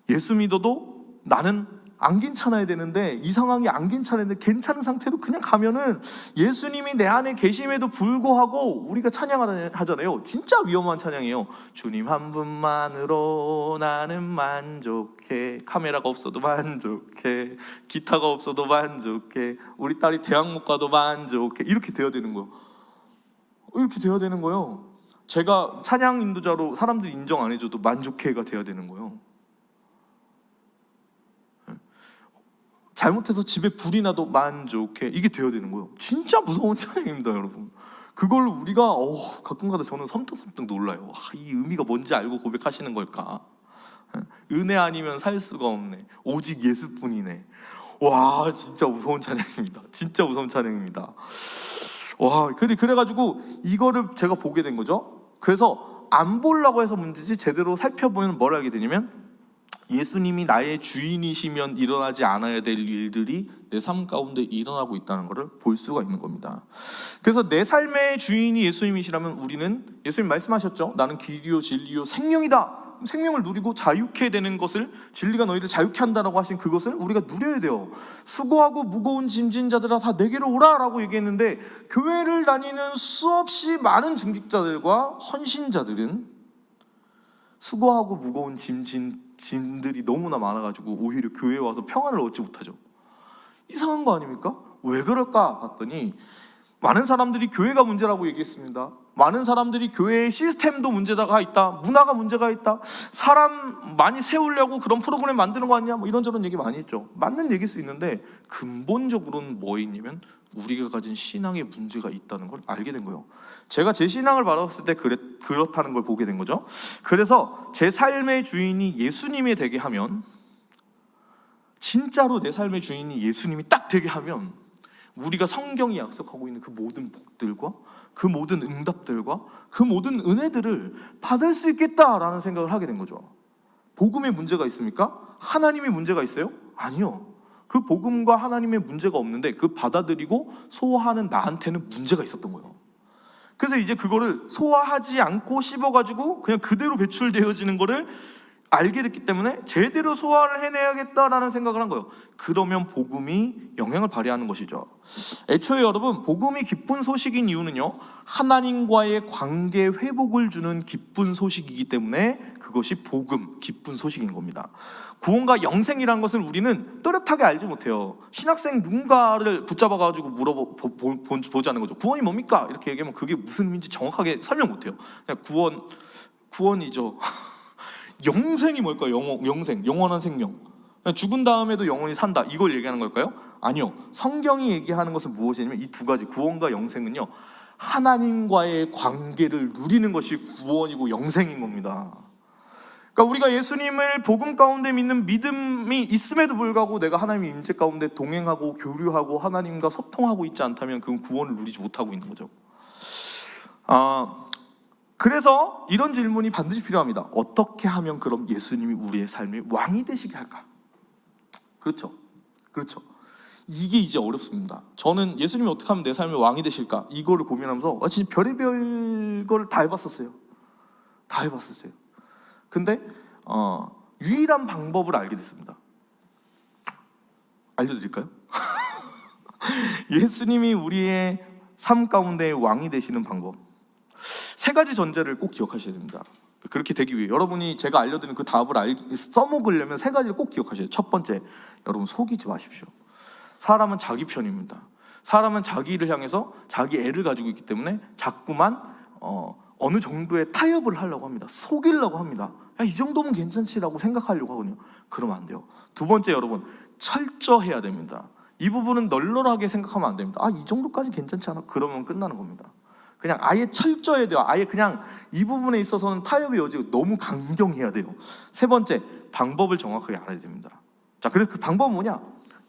예수 믿어도 나는 안 괜찮아야 되는데, 이 상황이 안 괜찮은데 괜찮은 상태로 그냥 가면은 예수님이 내 안에 계심에도 불구하고 우리가 찬양하잖아요. 진짜 위험한 찬양이에요. 주님 한 분만으로 나는 만족해. 카메라가 없어도 만족해. 기타가 없어도 만족해. 우리 딸이 대학 못 가도 만족해. 이렇게 돼야 되는 거예요. 이렇게 돼야 되는 거예요. 제가 찬양 인도자로 사람들이 인정 안 해줘도 만족해가 돼야 되는 거예요. 잘못해서 집에 불이 나도 만족해. 이게 돼야 되는 거예요. 진짜 무서운 찬양입니다, 여러분. 그걸 우리가 가끔가다 저는 섬뜩섬뜩 놀라요. 이 의미가 뭔지 알고 고백하시는 걸까? 은혜 아니면 살 수가 없네. 오직 예수뿐이네. 와, 진짜 무서운 찬양입니다. 진짜 무서운 찬양입니다. 와, 그래가지고 이거를 제가 보게 된 거죠. 그래서 안 보려고 해서 문제지, 제대로 살펴보면 뭘 알게 되냐면, 예수님이 나의 주인이시면 일어나지 않아야 될 일들이 내 삶 가운데 일어나고 있다는 것을 볼 수가 있는 겁니다. 그래서 내 삶의 주인이 예수님이시라면 우리는, 예수님 말씀하셨죠. 나는 길이요 진리요 생명이다. 생명을 누리고 자유케 되는 것을, 진리가 너희를 자유케 한다라고 하신 그것을 우리가 누려야 돼요. 수고하고 무거운 짐진 자들아 다 내게로 오라 라고 얘기했는데, 교회를 다니는 수없이 많은 중직자들과 헌신자들은 수고하고 무거운 짐들이 너무나 많아가지고 오히려 교회에 와서 평안을 얻지 못하죠. 이상한 거 아닙니까? 왜 그럴까 봤더니, 많은 사람들이 교회가 문제라고 얘기했습니다. 많은 사람들이 교회의 시스템도 문제가 있다, 문화가 문제가 있다, 사람 많이 세우려고 그런 프로그램 만드는 거 아니냐, 뭐 이런저런 얘기 많이 했죠. 맞는 얘기일 수 있는데 근본적으로는 뭐 있냐면 우리가 가진 신앙에 문제가 있다는 걸 알게 된 거예요. 제가 제 신앙을 바라봤을 때 그렇다는 걸 보게 된 거죠. 그래서 제 삶의 주인이 예수님이 되게 하면, 진짜로 내 삶의 주인이 예수님이 딱 되게 하면, 우리가 성경이 약속하고 있는 그 모든 복들과 그 모든 응답들과 그 모든 은혜들을 받을 수 있겠다라는 생각을 하게 된 거죠. 복음에 문제가 있습니까? 하나님의 문제가 있어요? 아니요. 그 복음과 하나님의 문제가 없는데 그 받아들이고 소화하는 나한테는 문제가 있었던 거예요. 그래서 이제 그거를 소화하지 않고 씹어가지고 그냥 그대로 배출되어지는 거를 알게 됐기 때문에 제대로 소화를 해내야겠다라는 생각을 한 거예요. 그러면 복음이 영향을 발휘하는 것이죠. 애초에 여러분, 복음이 기쁜 소식인 이유는요, 하나님과의 관계 회복을 주는 기쁜 소식이기 때문에 그것이 복음, 기쁜 소식인 겁니다. 구원과 영생이라는 것을 우리는 또렷하게 알지 못해요. 신학생 누군가를 붙잡아가지고 보자는 거죠. 구원이 뭡니까? 이렇게 얘기하면 그게 무슨 의미인지 정확하게 설명 못해요. 그냥 구원이죠. 영생이 뭘까요? 영생, 영원한 생명. 죽은 다음에도 영원히 산다, 이걸 얘기하는 걸까요? 아니요. 성경이 얘기하는 것은 무엇이냐면 이 두 가지, 구원과 영생은요, 하나님과의 관계를 누리는 것이 구원이고 영생인 겁니다. 그러니까 우리가 예수님을 복음 가운데 믿는 믿음이 있음에도 불구하고 내가 하나님의 임재 가운데 동행하고 교류하고 하나님과 소통하고 있지 않다면 그건 구원을 누리지 못하고 있는 거죠. 그래서 이런 질문이 반드시 필요합니다. 어떻게 하면 그럼 예수님이 우리의 삶의 왕이 되시게 할까? 그렇죠. 이게 이제 어렵습니다. 저는 예수님이 어떻게 하면 내 삶의 왕이 되실까? 이거를 고민하면서 진짜 별의별 걸 다 해봤었어요. 근데 유일한 방법을 알게 됐습니다. 알려드릴까요? 예수님이 우리의 삶 가운데 왕이 되시는 방법, 세 가지 전제를 꼭 기억하셔야 됩니다. 그렇게 되기 위해 여러분이 제가 알려드린 그 답을 써먹으려면 세 가지를 꼭 기억하셔야 돼요. 첫 번째, 여러분 소기지 마십시오. 사람은 자기 편입니다. 사람은 자기를 향해서 자기 애를 가지고 있기 때문에 자꾸만 어느 정도의 타협을 하려고 합니다. 속이려고 합니다. 야, 이 정도면 괜찮지라고 생각하려고 하거든요. 그러면 안 돼요. 두 번째, 여러분 철저해야 됩니다. 이 부분은 널널하게 생각하면 안 됩니다. 이 정도까지 괜찮지 않아? 그러면 끝나는 겁니다. 그냥 아예 철저해야 돼요. 아예 그냥 이 부분에 있어서는 타협의 여지가 너무 강경해야 돼요. 세 번째, 방법을 정확하게 알아야 됩니다. 자, 그래서 그 방법은 뭐냐?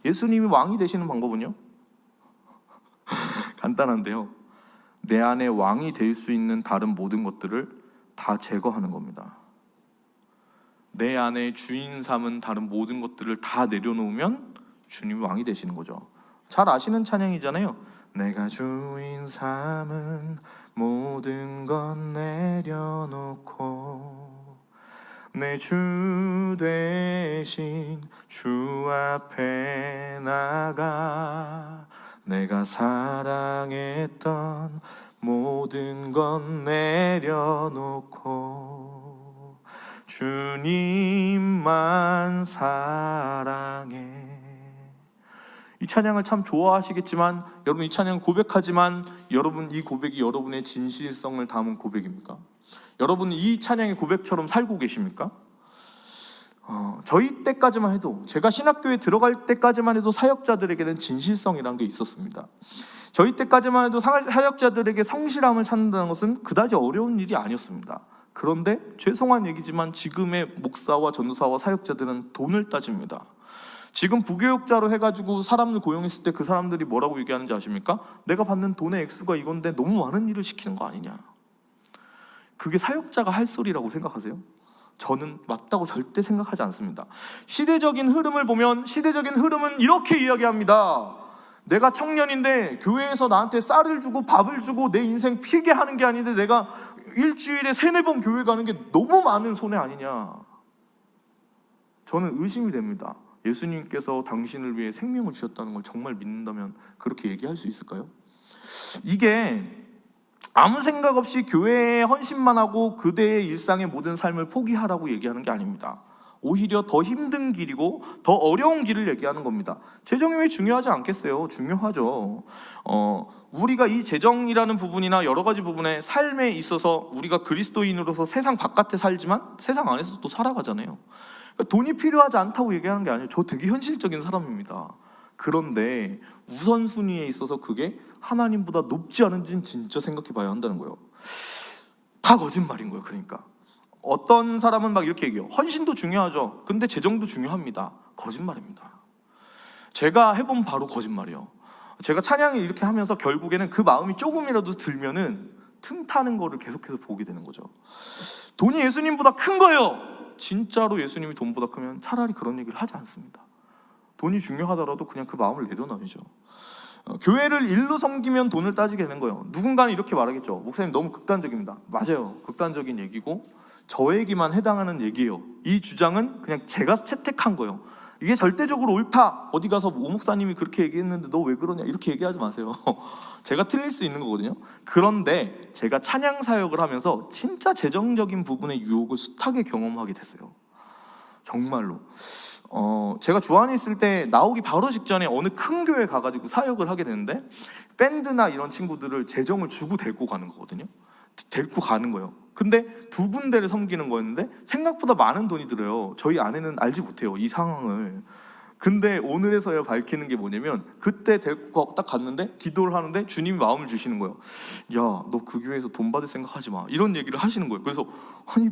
예수님이 왕이 되시는 방법은요, 간단한데요, 내 안에 왕이 될 수 있는 다른 모든 것들을 다 제거하는 겁니다. 내 안에 주인 삼은 다른 모든 것들을 다 내려놓으면 주님이 왕이 되시는 거죠. 잘 아시는 찬양이잖아요. 내가 주인 삼은 모든 것 내려놓고 내 주 대신 주 앞에 나가 내가 사랑했던 모든 건 내려놓고 주님만 사랑해. 이 찬양을 참 좋아하시겠지만 여러분, 이 찬양 고백하지만 여러분, 이 고백이 여러분의 진실성을 담은 고백입니까? 여러분, 이 찬양의 고백처럼 살고 계십니까? 저희 때까지만 해도, 제가 신학교에 들어갈 때까지만 해도 사역자들에게는 진실성이라는 게 있었습니다. 저희 때까지만 해도 사역자들에게 성실함을 찾는다는 것은 그다지 어려운 일이 아니었습니다. 그런데 죄송한 얘기지만 지금의 목사와 전도사와 사역자들은 돈을 따집니다. 지금 부교육자로 해가지고 사람을 고용했을 때 그 사람들이 뭐라고 얘기하는지 아십니까? 내가 받는 돈의 액수가 이건데 너무 많은 일을 시키는 거 아니냐. 그게 사역자가 할 소리라고 생각하세요? 저는 맞다고 절대 생각하지 않습니다. 시대적인 흐름을 보면 시대적인 흐름은 이렇게 이야기합니다. 내가 청년인데 교회에서 나한테 쌀을 주고 밥을 주고 내 인생 피게 하는 게 아닌데 내가 일주일에 3-4번 교회 가는 게 너무 많은 손해 아니냐. 저는 의심이 됩니다. 예수님께서 당신을 위해 생명을 주셨다는 걸 정말 믿는다면 그렇게 얘기할 수 있을까요? 이게 아무 생각 없이 교회에 헌신만 하고 그대의 일상의 모든 삶을 포기하라고 얘기하는 게 아닙니다. 오히려 더 힘든 길이고 더 어려운 길을 얘기하는 겁니다. 재정이 왜 중요하지 않겠어요? 중요하죠. 우리가 이 재정이라는 부분이나 여러 가지 부분의 삶에 있어서 우리가 그리스도인으로서 세상 바깥에 살지만 세상 안에서 또 살아가잖아요. 그러니까 돈이 필요하지 않다고 얘기하는 게 아니에요. 저 되게 현실적인 사람입니다. 그런데 우선순위에 있어서 그게 하나님보다 높지 않은지는 진짜 생각해 봐야 한다는 거예요. 다 거짓말인 거예요. 그러니까 어떤 사람은 막 이렇게 얘기해요. 헌신도 중요하죠. 근데 재정도 중요합니다. 거짓말입니다. 제가 해본 바로 거짓말이에요. 제가 찬양을 이렇게 하면서 결국에는 그 마음이 조금이라도 들면은 틈타는 거를 계속해서 보게 되는 거죠. 돈이 예수님보다 큰 거예요. 진짜로 예수님이 돈보다 크면 차라리 그런 얘기를 하지 않습니다. 돈이 중요하더라도 그냥 그 마음을 내려놔야죠. 교회를 일로 섬기면 돈을 따지게 되는 거예요. 누군가는 이렇게 말하겠죠. 목사님 너무 극단적입니다. 맞아요. 극단적인 얘기고 저에게만 해당하는 얘기예요. 이 주장은 그냥 제가 채택한 거예요. 이게 절대적으로 옳다. 어디 가서 오 목사님이 그렇게 얘기했는데 너 왜 그러냐 이렇게 얘기하지 마세요. 제가 틀릴 수 있는 거거든요. 그런데 제가 찬양 사역을 하면서 진짜 재정적인 부분의 유혹을 숱하게 경험하게 됐어요. 정말로. 제가 주안에 있을 때 나오기 바로 직전에 어느 큰 교회 가가지고 사역을 하게 되는데 밴드나 이런 친구들을 재정을 주고 데리고 가는 거거든요. 데리고 가는 거예요. 근데 2군데를 섬기는 거였는데 생각보다 많은 돈이 들어요. 저희 아내는 알지 못해요, 이 상황을. 근데 오늘에서야 밝히는 게 뭐냐면 그때 데리고 딱 갔는데 기도를 하는데 주님이 마음을 주시는 거예요. 야, 너 그 교회에서 돈 받을 생각하지 마. 이런 얘기를 하시는 거예요. 그래서 아니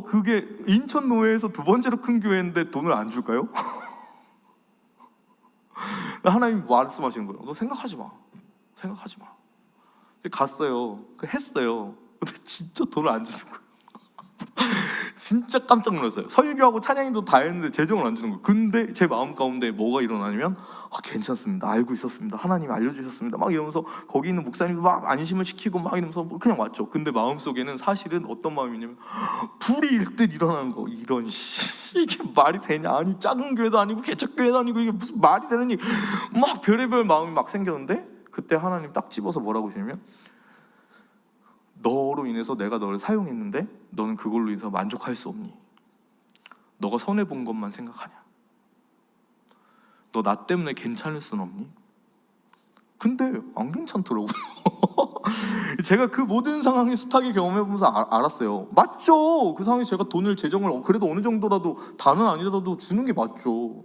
그게 인천 노회에서 2번째로 큰 교회인데 돈을 안 줄까요? 하나님이 말씀하시는 거예요. 너 생각하지 마. 생각하지 마. 갔어요. 했어요. 근데 진짜 돈을 안 주는 거예요. 진짜 깜짝 놀랐어요. 설교하고 찬양인도 다 했는데 재정을 안 주는 거예요. 근데 제 마음 가운데 뭐가 일어나냐면 괜찮습니다. 알고 있었습니다. 하나님이 알려주셨습니다. 막 이러면서 거기 있는 목사님도 막 안심을 시키고 막 이러면서 그냥 왔죠. 근데 마음속에는 사실은 어떤 마음이냐면 불이 일듯 일어나는 거. 이런 이게 말이 되냐. 아니 작은 교회도 아니고 개척교회도 아니고 이게 무슨 말이 되느니 막 별의별 마음이 막 생겼는데 그때 하나님 딱 집어서 뭐라고 하시냐면 너로 인해서 내가 너를 사용했는데 너는 그걸로 인해서 만족할 수 없니? 너가 손해본 것만 생각하냐? 너 나 때문에 괜찮을 순 없니? 근데 안 괜찮더라고요. 제가 그 모든 상황을 숱하게 경험해보면서 알았어요. 맞죠. 그 상황에 제가 돈을 재정을 그래도 어느 정도라도 다는 아니더라도 주는 게 맞죠.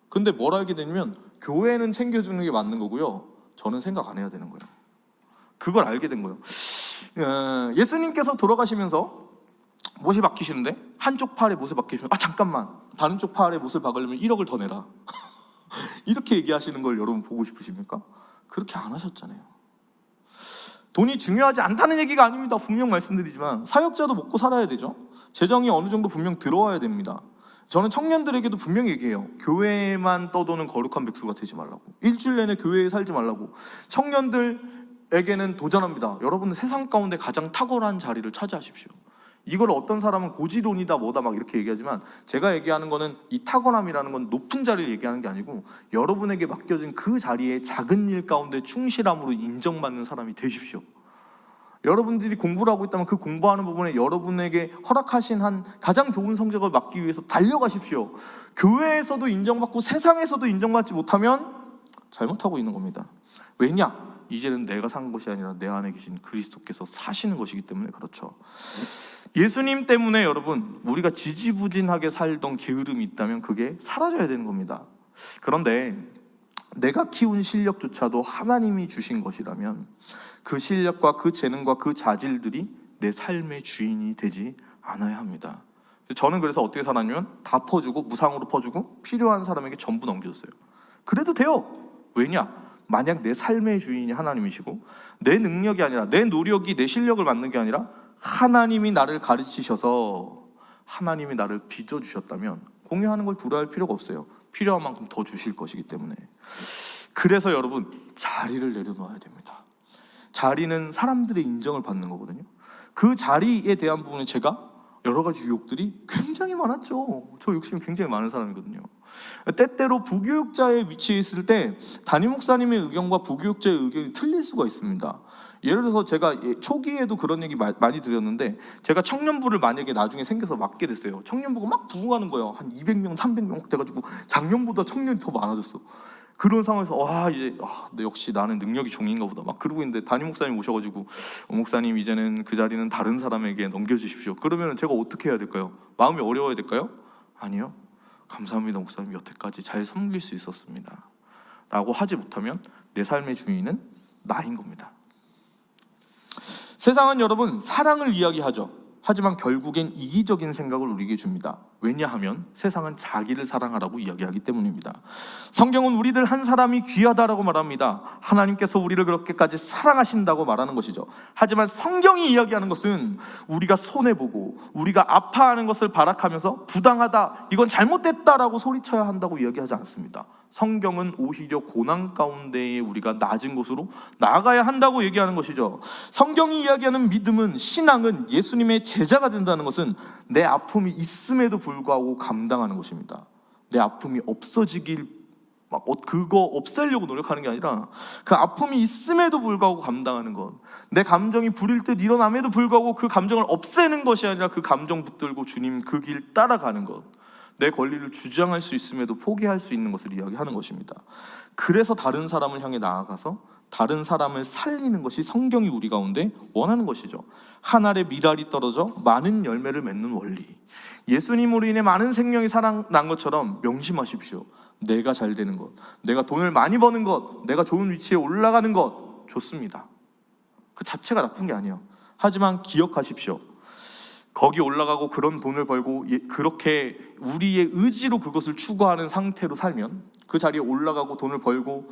근데 뭘 알게 되냐면 교회는 챙겨주는 게 맞는 거고요, 저는 생각 안 해야 되는 거예요. 그걸 알게 된 거예요. 예수님께서 돌아가시면서 못이 박히시는데 한쪽 팔에 못을 박히시면 잠깐만, 다른 쪽 팔에 못을 박으려면 1억을 더 내라. 이렇게 얘기하시는 걸 여러분 보고 싶으십니까? 그렇게 안 하셨잖아요. 돈이 중요하지 않다는 얘기가 아닙니다. 분명 말씀드리지만 사역자도 먹고 살아야 되죠. 재정이 어느 정도 분명 들어와야 됩니다. 저는 청년들에게도 분명히 얘기해요. 교회에만 떠도는 거룩한 백수가 되지 말라고. 일주일 내내 교회에 살지 말라고. 청년들에게는 도전합니다. 여러분은 세상 가운데 가장 탁월한 자리를 차지하십시오. 이걸 어떤 사람은 고지론이다 뭐다 막 이렇게 얘기하지만, 제가 얘기하는 거는 이 타고남이라는 건 높은 자리를 얘기하는 게 아니고 여러분에게 맡겨진 그 자리에 작은 일 가운데 충실함으로 인정받는 사람이 되십시오. 여러분들이 공부를 하고 있다면 그 공부하는 부분에 여러분에게 허락하신 한 가장 좋은 성적을 받기 위해서 달려가십시오. 교회에서도 인정받고 세상에서도 인정받지 못하면 잘못하고 있는 겁니다. 왜냐? 이제는 내가 산 것이 아니라 내 안에 계신 그리스도께서 사시는 것이기 때문에 그렇죠. 예수님 때문에 여러분, 우리가 지지부진하게 살던 게으름이 있다면 그게 사라져야 되는 겁니다. 그런데 내가 키운 실력조차도 하나님이 주신 것이라면 그 실력과 그 재능과 그 자질들이 내 삶의 주인이 되지 않아야 합니다. 저는 그래서 어떻게 살았냐면 다 퍼주고, 무상으로 퍼주고, 필요한 사람에게 전부 넘겨줬어요. 그래도 돼요. 왜냐? 만약 내 삶의 주인이 하나님이시고 내 능력이 아니라, 내 노력이 내 실력을 만든 게 아니라 하나님이 나를 가르치셔서 하나님이 나를 빚어주셨다면 공유하는 걸 두려워할 필요가 없어요. 필요한 만큼 더 주실 것이기 때문에. 그래서 여러분, 자리를 내려놓아야 됩니다. 자리는 사람들의 인정을 받는 거거든요. 그 자리에 대한 부분에 제가 여러 가지 유혹들이 굉장히 많았죠. 저 욕심이 굉장히 많은 사람이거든요. 때때로 부교육자의 위치에 있을 때 담임 목사님의 의견과 부교육자의 의견이 틀릴 수가 있습니다. 예를 들어서 제가 초기에도 그런 얘기 많이 드렸는데, 제가 청년부를 만약에 나중에 생겨서 맡게 됐어요. 청년부가 막 부흥하는 거예요. 한 200명, 300명 돼가지고 작년보다 청년이 더 많아졌어. 그런 상황에서 역시 나는 능력이 종인가 보다 막 그러고 있는데, 담임 목사님 오셔가지고 목사님 이제는 그 자리는 다른 사람에게 넘겨주십시오. 그러면 제가 어떻게 해야 될까요? 마음이 어려워야 될까요? 아니요. 감사합니다 목사님, 여태까지 잘 섬길 수 있었습니다 라고 하지 못하면 내 삶의 주인은 나인 겁니다. 세상은 여러분 사랑을 이야기하죠. 하지만 결국엔 이기적인 생각을 우리에게 줍니다. 왜냐하면 세상은 자기를 사랑하라고 이야기하기 때문입니다. 성경은 우리들 한 사람이 귀하다라고 말합니다. 하나님께서 우리를 그렇게까지 사랑하신다고 말하는 것이죠. 하지만 성경이 이야기하는 것은 우리가 손해보고 우리가 아파하는 것을 발악하면서 부당하다, 이건 잘못됐다라고 소리쳐야 한다고 이야기하지 않습니다. 성경은 오히려 고난 가운데에 우리가 낮은 곳으로 나아가야 한다고 얘기하는 것이죠. 성경이 이야기하는 믿음은, 신앙은, 예수님의 제자가 된다는 것은 내 아픔이 있음에도 불구하고 감당하는 것입니다. 내 아픔이 없어지길 그거 없애려고 노력하는 게 아니라 그 아픔이 있음에도 불구하고 감당하는 것, 내 감정이 불일 듯 일어남에도 불구하고 그 감정을 없애는 것이 아니라 그 감정 붙들고 주님 그 길 따라가는 것, 내 권리를 주장할 수 있음에도 포기할 수 있는 것을 이야기하는 것입니다. 그래서 다른 사람을 향해 나아가서 다른 사람을 살리는 것이 성경이 우리 가운데 원하는 것이죠. 한 알의 밀알이 떨어져 많은 열매를 맺는 원리, 예수님으로 인해 많은 생명이 살아난 것처럼 명심하십시오. 내가 잘 되는 것, 내가 돈을 많이 버는 것, 내가 좋은 위치에 올라가는 것 좋습니다. 그 자체가 나쁜 게 아니에요. 하지만 기억하십시오. 거기 올라가고 그런 돈을 벌고 그렇게 우리의 의지로 그것을 추구하는 상태로 살면, 그 자리에 올라가고 돈을 벌고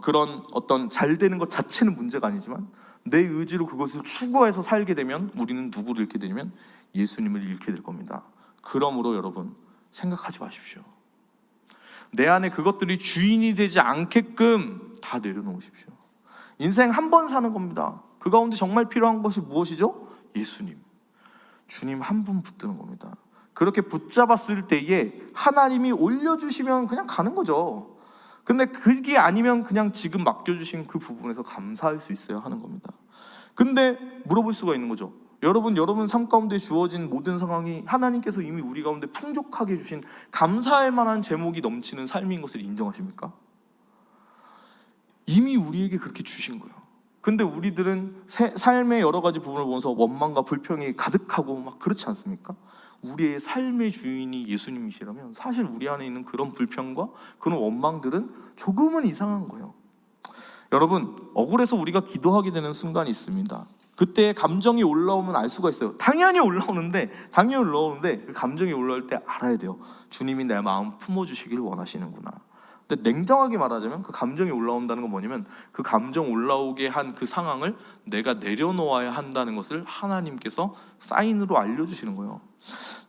그런 어떤 잘 되는 것 자체는 문제가 아니지만 내 의지로 그것을 추구해서 살게 되면 우리는 누구를 잃게 되냐면 예수님을 잃게 될 겁니다. 그러므로 여러분, 생각하지 마십시오. 내 안에 그것들이 주인이 되지 않게끔 다 내려놓으십시오. 인생 한 번 사는 겁니다. 그 가운데 정말 필요한 것이 무엇이죠? 예수님, 주님 한 분 붙드는 겁니다. 그렇게 붙잡았을 때에 하나님이 올려주시면 그냥 가는 거죠. 근데 그게 아니면 그냥 지금 맡겨주신 그 부분에서 감사할 수 있어야 하는 겁니다. 근데 물어볼 수가 있는 거죠. 여러분 삶 가운데 주어진 모든 상황이 하나님께서 이미 우리 가운데 풍족하게 주신 감사할 만한 제목이 넘치는 삶인 것을 인정하십니까? 이미 우리에게 그렇게 주신 거예요. 근데 우리들은 삶의 여러 가지 부분을 보면서 원망과 불평이 가득하고 막 그렇지 않습니까? 우리의 삶의 주인이 예수님이시라면 사실 우리 안에 있는 그런 불평과 그런 원망들은 조금은 이상한 거예요. 여러분, 억울해서 우리가 기도하게 되는 순간이 있습니다. 그때 감정이 올라오면 알 수가 있어요. 당연히 올라오는데 그 감정이 올라올 때 알아야 돼요. 주님이 내 마음 품어주시길 원하시는구나. 근데 냉정하게 말하자면 그 감정이 올라온다는 건 뭐냐면 그 감정 올라오게 한 그 상황을 내가 내려놓아야 한다는 것을 하나님께서 사인으로 알려주시는 거예요.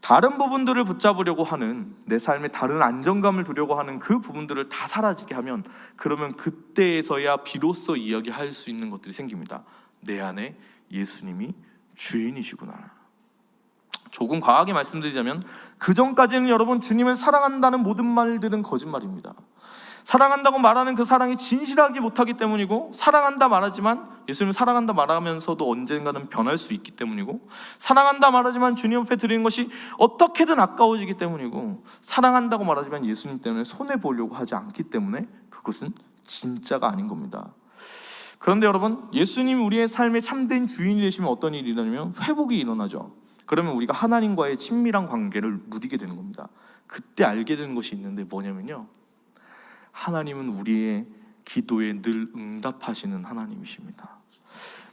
다른 부분들을 붙잡으려고 하는, 내 삶에 다른 안정감을 두려고 하는 그 부분들을 다 사라지게 하면, 그러면 그때에서야 비로소 이야기할 수 있는 것들이 생깁니다. 내 안에 예수님이 주인이시구나. 조금 과하게 말씀드리자면 그 전까지는 여러분 주님을 사랑한다는 모든 말들은 거짓말입니다. 사랑한다고 말하는 그 사랑이 진실하지 못하기 때문이고, 사랑한다 말하지만 예수님을 사랑한다 말하면서도 언젠가는 변할 수 있기 때문이고, 사랑한다 말하지만 주님 앞에 드리는 것이 어떻게든 아까워지기 때문이고, 사랑한다고 말하지만 예수님 때문에 손해보려고 하지 않기 때문에 그것은 진짜가 아닌 겁니다. 그런데 여러분, 예수님이 우리의 삶의 참된 주인이 되시면 어떤 일이 일어나냐면 회복이 일어나죠. 그러면 우리가 하나님과의 친밀한 관계를 누리게 되는 겁니다. 그때 알게 되는 것이 있는데 뭐냐면요, 하나님은 우리의 기도에 늘 응답하시는 하나님이십니다.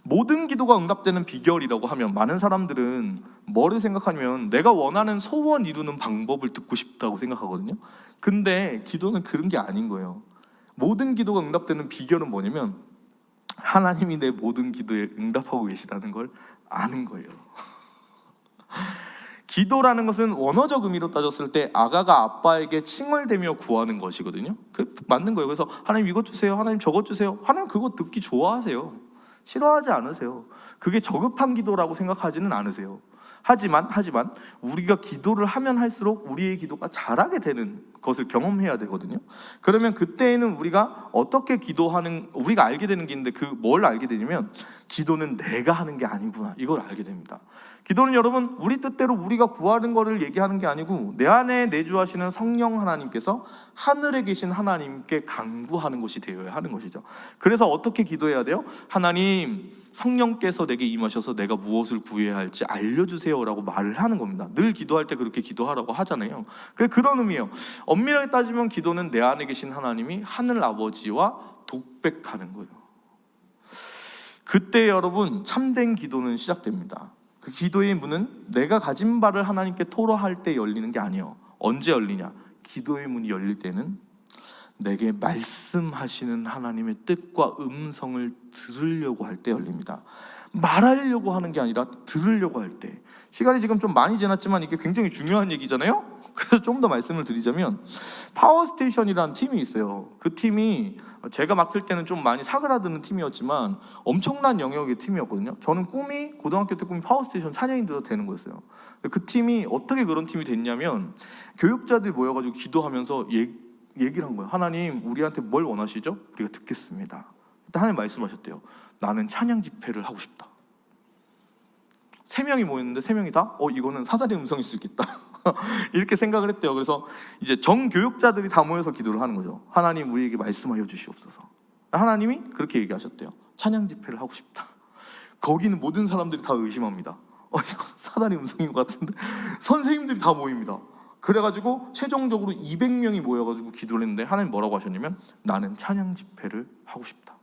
모든 기도가 응답되는 비결이라고 하면 많은 사람들은 뭐를 생각하냐면 내가 원하는 소원 이루는 방법을 듣고 싶다고 생각하거든요. 근데 기도는 그런 게 아닌 거예요. 모든 기도가 응답되는 비결은 뭐냐면 하나님이 내 모든 기도에 응답하고 계시다는 걸 아는 거예요. 기도라는 것은 원어적 의미로 따졌을 때 아가가 아빠에게 칭얼대며 구하는 것이거든요. 그 맞는 거예요. 그래서 하나님 이것 주세요, 하나님 저것 주세요. 하나님 그거 듣기 좋아하세요. 싫어하지 않으세요. 그게 저급한 기도라고 생각하지는 않으세요. 하지만 우리가 기도를 하면 할수록 우리의 기도가 잘하게 되는 것을 경험해야 되거든요. 그러면 그때에는 우리가 어떻게 기도하는, 우리가 알게 되는 게 있는데 그 뭘 알게 되냐면 기도는 내가 하는 게 아니구나, 이걸 알게 됩니다. 기도는 여러분 우리 뜻대로 우리가 구하는 거를 얘기하는 게 아니고 내 안에 내주하시는 성령 하나님께서 하늘에 계신 하나님께 간구하는 것이 되어야 하는 것이죠. 그래서 어떻게 기도해야 돼요? 하나님, 성령께서 내게 임하셔서 내가 무엇을 구해야 할지 알려주세요 라고 말을 하는 겁니다. 늘 기도할 때 그렇게 기도하라고 하잖아요. 그런 의미예요. 엄밀하게 따지면 기도는 내 안에 계신 하나님이 하늘 아버지와 독백하는 거예요. 그때 여러분 참된 기도는 시작됩니다. 그 기도의 문은 내가 가진 바를 하나님께 토로할 때 열리는 게 아니에요. 언제 열리냐? 기도의 문이 열릴 때는 내게 말씀하시는 하나님의 뜻과 음성을 들으려고 할 때 열립니다. 말하려고 하는 게 아니라 들으려고 할 때. 시간이 지금 좀 많이 지났지만 이게 굉장히 중요한 얘기잖아요. 그래서 좀 더 말씀을 드리자면 파워스테이션이라는 팀이 있어요. 그 팀이 제가 맡을 때는 좀 많이 사그라드는 팀이었지만 엄청난 영역의 팀이었거든요. 저는 고등학교 때 꿈이 파워스테이션 찬양인도 되는 거였어요. 그 팀이 어떻게 그런 팀이 됐냐면 교육자들이 모여가지고 기도하면서 얘기를 한 거예요. 하나님, 우리한테 뭘 원하시죠? 우리가 듣겠습니다. 그때 하나님 말씀하셨대요. 나는 찬양 집회를 하고 싶다. 3명이 모였는데 3명이 다 이거는 사자의 음성일 수 있겠다 이렇게 생각을 했대요. 그래서 이제 정교육자들이 다 모여서 기도를 하는 거죠. 하나님, 우리에게 말씀하여 주시옵소서. 하나님이 그렇게 얘기하셨대요. 찬양 집회를 하고 싶다. 거기는 모든 사람들이 다 의심합니다. 이거 사단의 음성인 것 같은데 선생님들이 다 모입니다. 그래가지고 최종적으로 200명이 모여가지고 기도를 했는데 하나님 뭐라고 하셨냐면 나는 찬양 집회를 하고 싶다.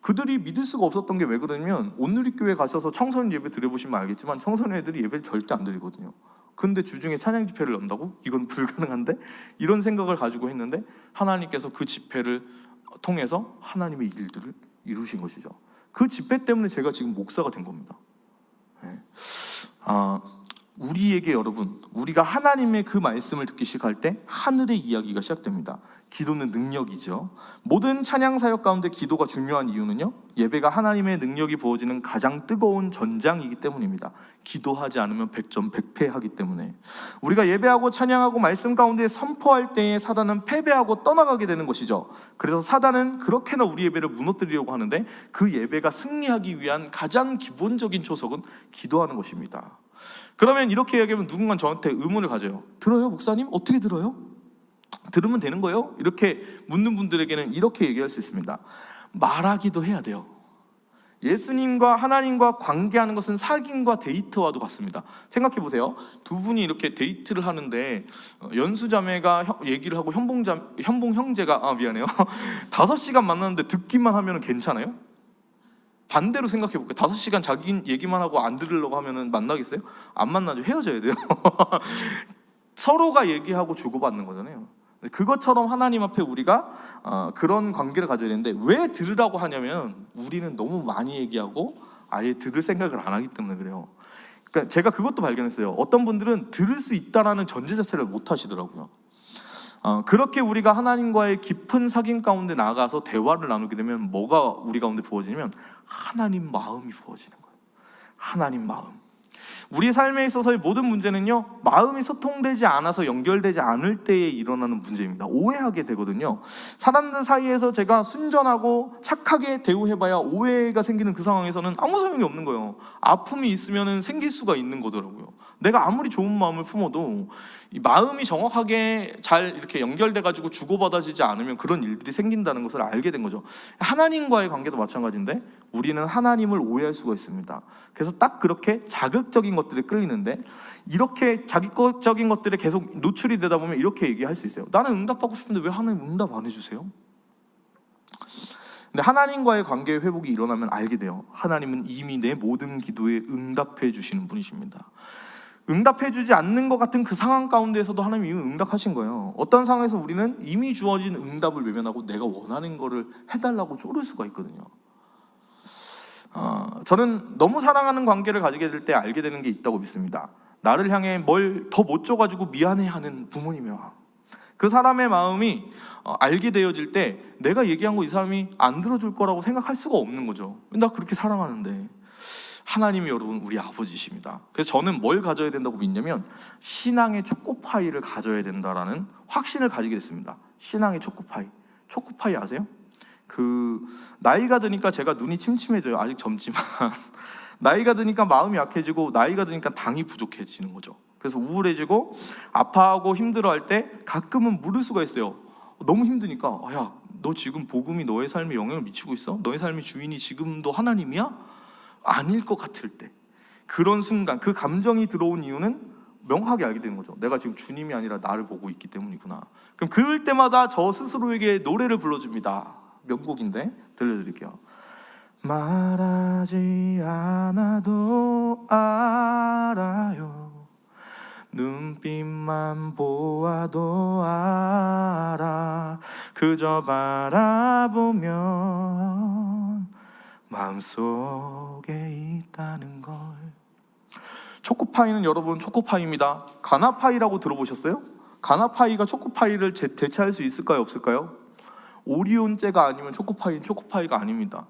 그들이 믿을 수가 없었던 게 왜 그러냐면 온누리교회 가셔서 청소년 예배 드려보시면 알겠지만 청소년 애들이 예배를 절대 안 드리거든요. 근데 주중에 찬양 집회를 연다고? 이건 불가능한데? 이런 생각을 가지고 했는데 하나님께서 그 집회를 통해서 하나님의 일들을 이루신 것이죠. 그 집회 때문에 제가 지금 목사가 된 겁니다. 네. 우리에게 여러분, 우리가 하나님의 그 말씀을 듣기 시작할 때 하늘의 이야기가 시작됩니다. 기도는 능력이죠. 모든 찬양 사역 가운데 기도가 중요한 이유는요, 예배가 하나님의 능력이 부어지는 가장 뜨거운 전장이기 때문입니다. 기도하지 않으면 100점 100패하기 때문에 우리가 예배하고 찬양하고 말씀 가운데 선포할 때에 사단은 패배하고 떠나가게 되는 것이죠. 그래서 사단은 그렇게나 우리 예배를 무너뜨리려고 하는데 그 예배가 승리하기 위한 가장 기본적인 초석은 기도하는 것입니다. 그러면 이렇게 얘기하면 누군가 저한테 의문을 가져요. 들어요, 목사님? 어떻게 들어요? 들으면 되는 거예요? 이렇게 묻는 분들에게는 이렇게 얘기할 수 있습니다. 말하기도 해야 돼요. 예수님과 하나님과 관계하는 것은 사귐과 데이트와도 같습니다. 생각해 보세요. 두 분이 이렇게 데이트를 하는데 연수자매가 얘기를 하고 현봉 형제가 5시간 만났는데 듣기만 하면 괜찮아요? 반대로 생각해 볼게요. 5시간 자기 얘기만 하고 안 들으려고 하면 만나겠어요? 안 만나죠. 헤어져야 돼요. 서로가 얘기하고 주고받는 거잖아요. 그것처럼 하나님 앞에 우리가 그런 관계를 가져야 되는데 왜 들으라고 하냐면 우리는 너무 많이 얘기하고 아예 들을 생각을 안 하기 때문에 그래요. 그러니까 제가 그것도 발견했어요. 어떤 분들은 들을 수 있다라는 전제 자체를 못 하시더라고요. 그렇게 우리가 하나님과의 깊은 사귐 가운데 나아가서 대화를 나누게 되면 뭐가 우리 가운데 부어지냐면 하나님 마음이 부어지는 거예요. 하나님 마음. 우리 삶에 있어서의 모든 문제는요, 마음이 소통되지 않아서 연결되지 않을 때에 일어나는 문제입니다. 오해하게 되거든요. 사람들 사이에서 제가 순전하고 착하게 대우해봐야 오해가 생기는 그 상황에서는 아무 소용이 없는 거예요. 아픔이 있으면 생길 수가 있는 거더라고요. 내가 아무리 좋은 마음을 품어도 이 마음이 정확하게 잘 이렇게 연결돼가지고 주고받아지지 않으면 그런 일들이 생긴다는 것을 알게 된 거죠. 하나님과의 관계도 마찬가지인데 우리는 하나님을 오해할 수가 있습니다. 그래서 딱 그렇게 자극적인 것들에 끌리는데, 이렇게 자극적인 것들에 계속 노출이 되다 보면 이렇게 얘기할 수 있어요. 나는 응답받고 싶은데 왜 하나님 응답 안 해주세요? 근데 하나님과의 관계의 회복이 일어나면 알게 돼요. 하나님은 이미 내 모든 기도에 응답해 주시는 분이십니다. 응답해 주지 않는 것 같은 그 상황 가운데에서도 하나님이 이미 응답하신 거예요. 어떤 상황에서 우리는 이미 주어진 응답을 외면하고 내가 원하는 거를 해달라고 쪼를 수가 있거든요. 저는 너무 사랑하는 관계를 가지게 될 때 알게 되는 게 있다고 믿습니다. 나를 향해 뭘 더 못 줘가지고 미안해하는 부모님이야. 그 사람의 마음이 알게 되어질 때 내가 얘기한 거 이 사람이 안 들어줄 거라고 생각할 수가 없는 거죠. 나 그렇게 사랑하는데. 하나님이 여러분 우리 아버지십니다. 그래서 저는 뭘 가져야 된다고 믿냐면 신앙의 초코파이를 가져야 된다라는 확신을 가지게 됐습니다. 신앙의 초코파이. 초코파이 아세요? 나이가 드니까 제가 눈이 침침해져요. 아직 젊지만 나이가 드니까 마음이 약해지고 나이가 드니까 당이 부족해지는 거죠. 그래서 우울해지고 아파하고 힘들어할 때 가끔은 물을 수가 있어요. 너무 힘드니까 야, 너 지금 복음이 너의 삶에 영향을 미치고 있어? 너의 삶의 주인이 지금도 하나님이야? 아닐 것 같을 때, 그런 순간 그 감정이 들어온 이유는 명확하게 알게 되는 거죠. 내가 지금 주님이 아니라 나를 보고 있기 때문이구나. 그럼 그럴 때마다 저 스스로에게 노래를 불러줍니다. 명곡인데 들려드릴게요. 말하지 않아도 알아요. 눈빛만 보아도 알아. 그저 바라보면 마음속에 있다는 걸. 초코파이는 여러분 초코파이입니다. 가나파이라고 들어보셨어요? 가나파이가 초코파이를 대체할 수 있을까요? 없을까요? 오리온제가 아니면 초코파이는 초코파이가 아닙니다.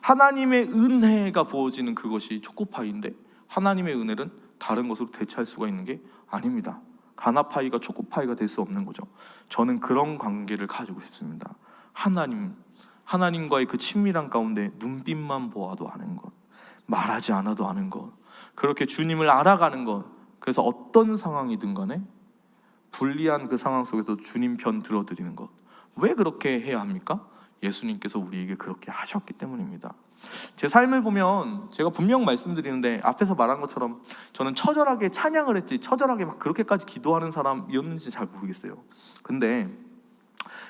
하나님의 은혜가 부어지는 그것이 초코파이인데 하나님의 은혜는 다른 것으로 대체할 수가 있는 게 아닙니다. 가나파이가 초코파이가 될 수 없는 거죠. 저는 그런 관계를 가지고 싶습니다. 하나님과의 그 친밀한 가운데 눈빛만 보아도 아는 것, 말하지 않아도 아는 것, 그렇게 주님을 알아가는 것. 그래서 어떤 상황이든 간에 불리한 그 상황 속에서 주님 편 들어드리는 것. 왜 그렇게 해야 합니까? 예수님께서 우리에게 그렇게 하셨기 때문입니다. 제 삶을 보면 제가 분명 말씀드리는데 앞에서 말한 것처럼 저는 처절하게 찬양을 했지 처절하게 막 그렇게까지 기도하는 사람이었는지 잘 모르겠어요. 근데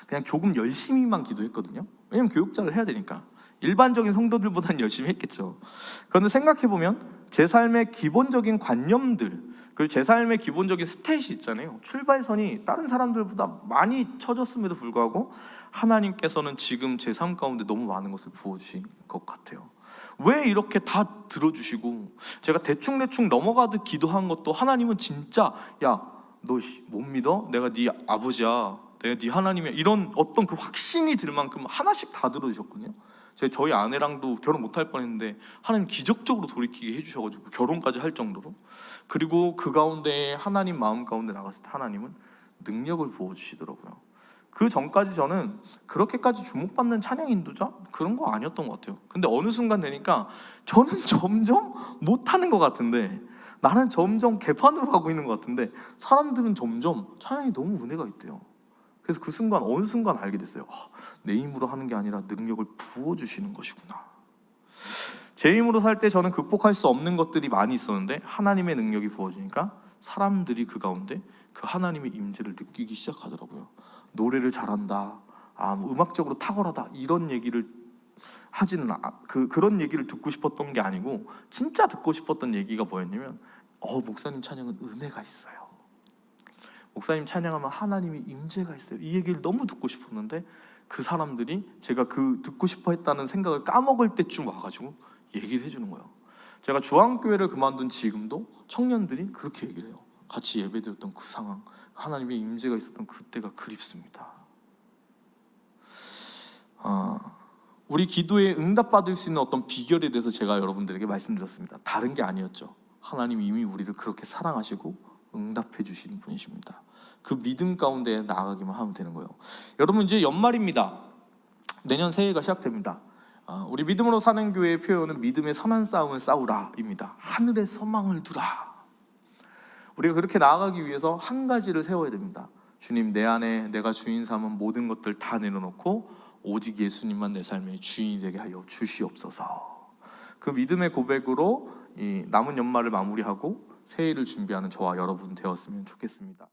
그냥 조금 열심히만 기도했거든요. 왜냐면 교육자를 해야 되니까. 일반적인 성도들보다는 열심히 했겠죠. 그런데 생각해보면 제 삶의 기본적인 관념들, 그리고 제 삶의 기본적인 스탯이 있잖아요. 출발선이 다른 사람들보다 많이 처졌음에도 불구하고 하나님께서는 지금 제 삶 가운데 너무 많은 것을 부어주신 것 같아요. 왜 이렇게 다 들어주시고 제가 대충 넘어가듯 기도한 것도 하나님은 진짜 야, 너 못 믿어? 내가 네 아버지야, 내가 네 하나님이야, 이런 어떤 그 확신이 들 만큼 하나씩 다 들어주셨거든요. 저희 아내랑도 결혼 못할 뻔했는데 하나님 기적적으로 돌이키게 해주셔가지고 결혼까지 할 정도로. 그리고 그 가운데 하나님 마음 가운데 나갔을 때 하나님은 능력을 부어주시더라고요. 그 전까지 저는 그렇게까지 주목받는 찬양 인도자 그런 거 아니었던 것 같아요. 근데 어느 순간 되니까 저는 점점 못하는 것 같은데, 나는 점점 개판으로 가고 있는 것 같은데 사람들은 점점 찬양이 너무 은혜가 있대요. 그래서 그 순간 어느 순간 알게 됐어요. 내 힘으로 하는 게 아니라 능력을 부어주시는 것이구나. 제 힘으로 살 때 저는 극복할 수 없는 것들이 많이 있었는데 하나님의 능력이 부어지니까 사람들이 그 가운데 그 하나님의 임재를 느끼기 시작하더라고요. 노래를 잘한다, 음악적으로 탁월하다, 이런 얘기를 하지는 그런 얘기를 듣고 싶었던 게 아니고 진짜 듣고 싶었던 얘기가 뭐였냐면 목사님 찬양은 은혜가 있어요. 목사님 찬양하면 하나님의 임재가 있어요. 이 얘기를 너무 듣고 싶었는데 그 사람들이 제가 그 듣고 싶어 했다는 생각을 까먹을 때쯤 와가지고 얘기를 해주는 거예요. 제가 중앙교회를 그만둔 지금도 청년들이 그렇게 얘기를 해요. 같이 예배드렸던 그 상황, 하나님의 임재가 있었던 그때가 그립습니다. 우리 기도에 응답받을 수 있는 어떤 비결에 대해서 제가 여러분들에게 말씀드렸습니다. 다른 게 아니었죠. 하나님 이미 우리를 그렇게 사랑하시고 응답해 주시는 분이십니다. 그 믿음 가운데 나아가기만 하면 되는 거예요. 여러분, 이제 연말입니다. 내년 새해가 시작됩니다. 우리 믿음으로 사는 교회의 표현은 믿음의 선한 싸움을 싸우라입니다. 하늘에 소망을 두라. 우리가 그렇게 나아가기 위해서 한 가지를 세워야 됩니다. 주님, 내 안에 내가 주인 삼은 모든 것들 다 내려놓고 오직 예수님만 내 삶의 주인이 되게 하여 주시옵소서. 그 믿음의 고백으로 이 남은 연말을 마무리하고 새해를 준비하는 저와 여러분 되었으면 좋겠습니다.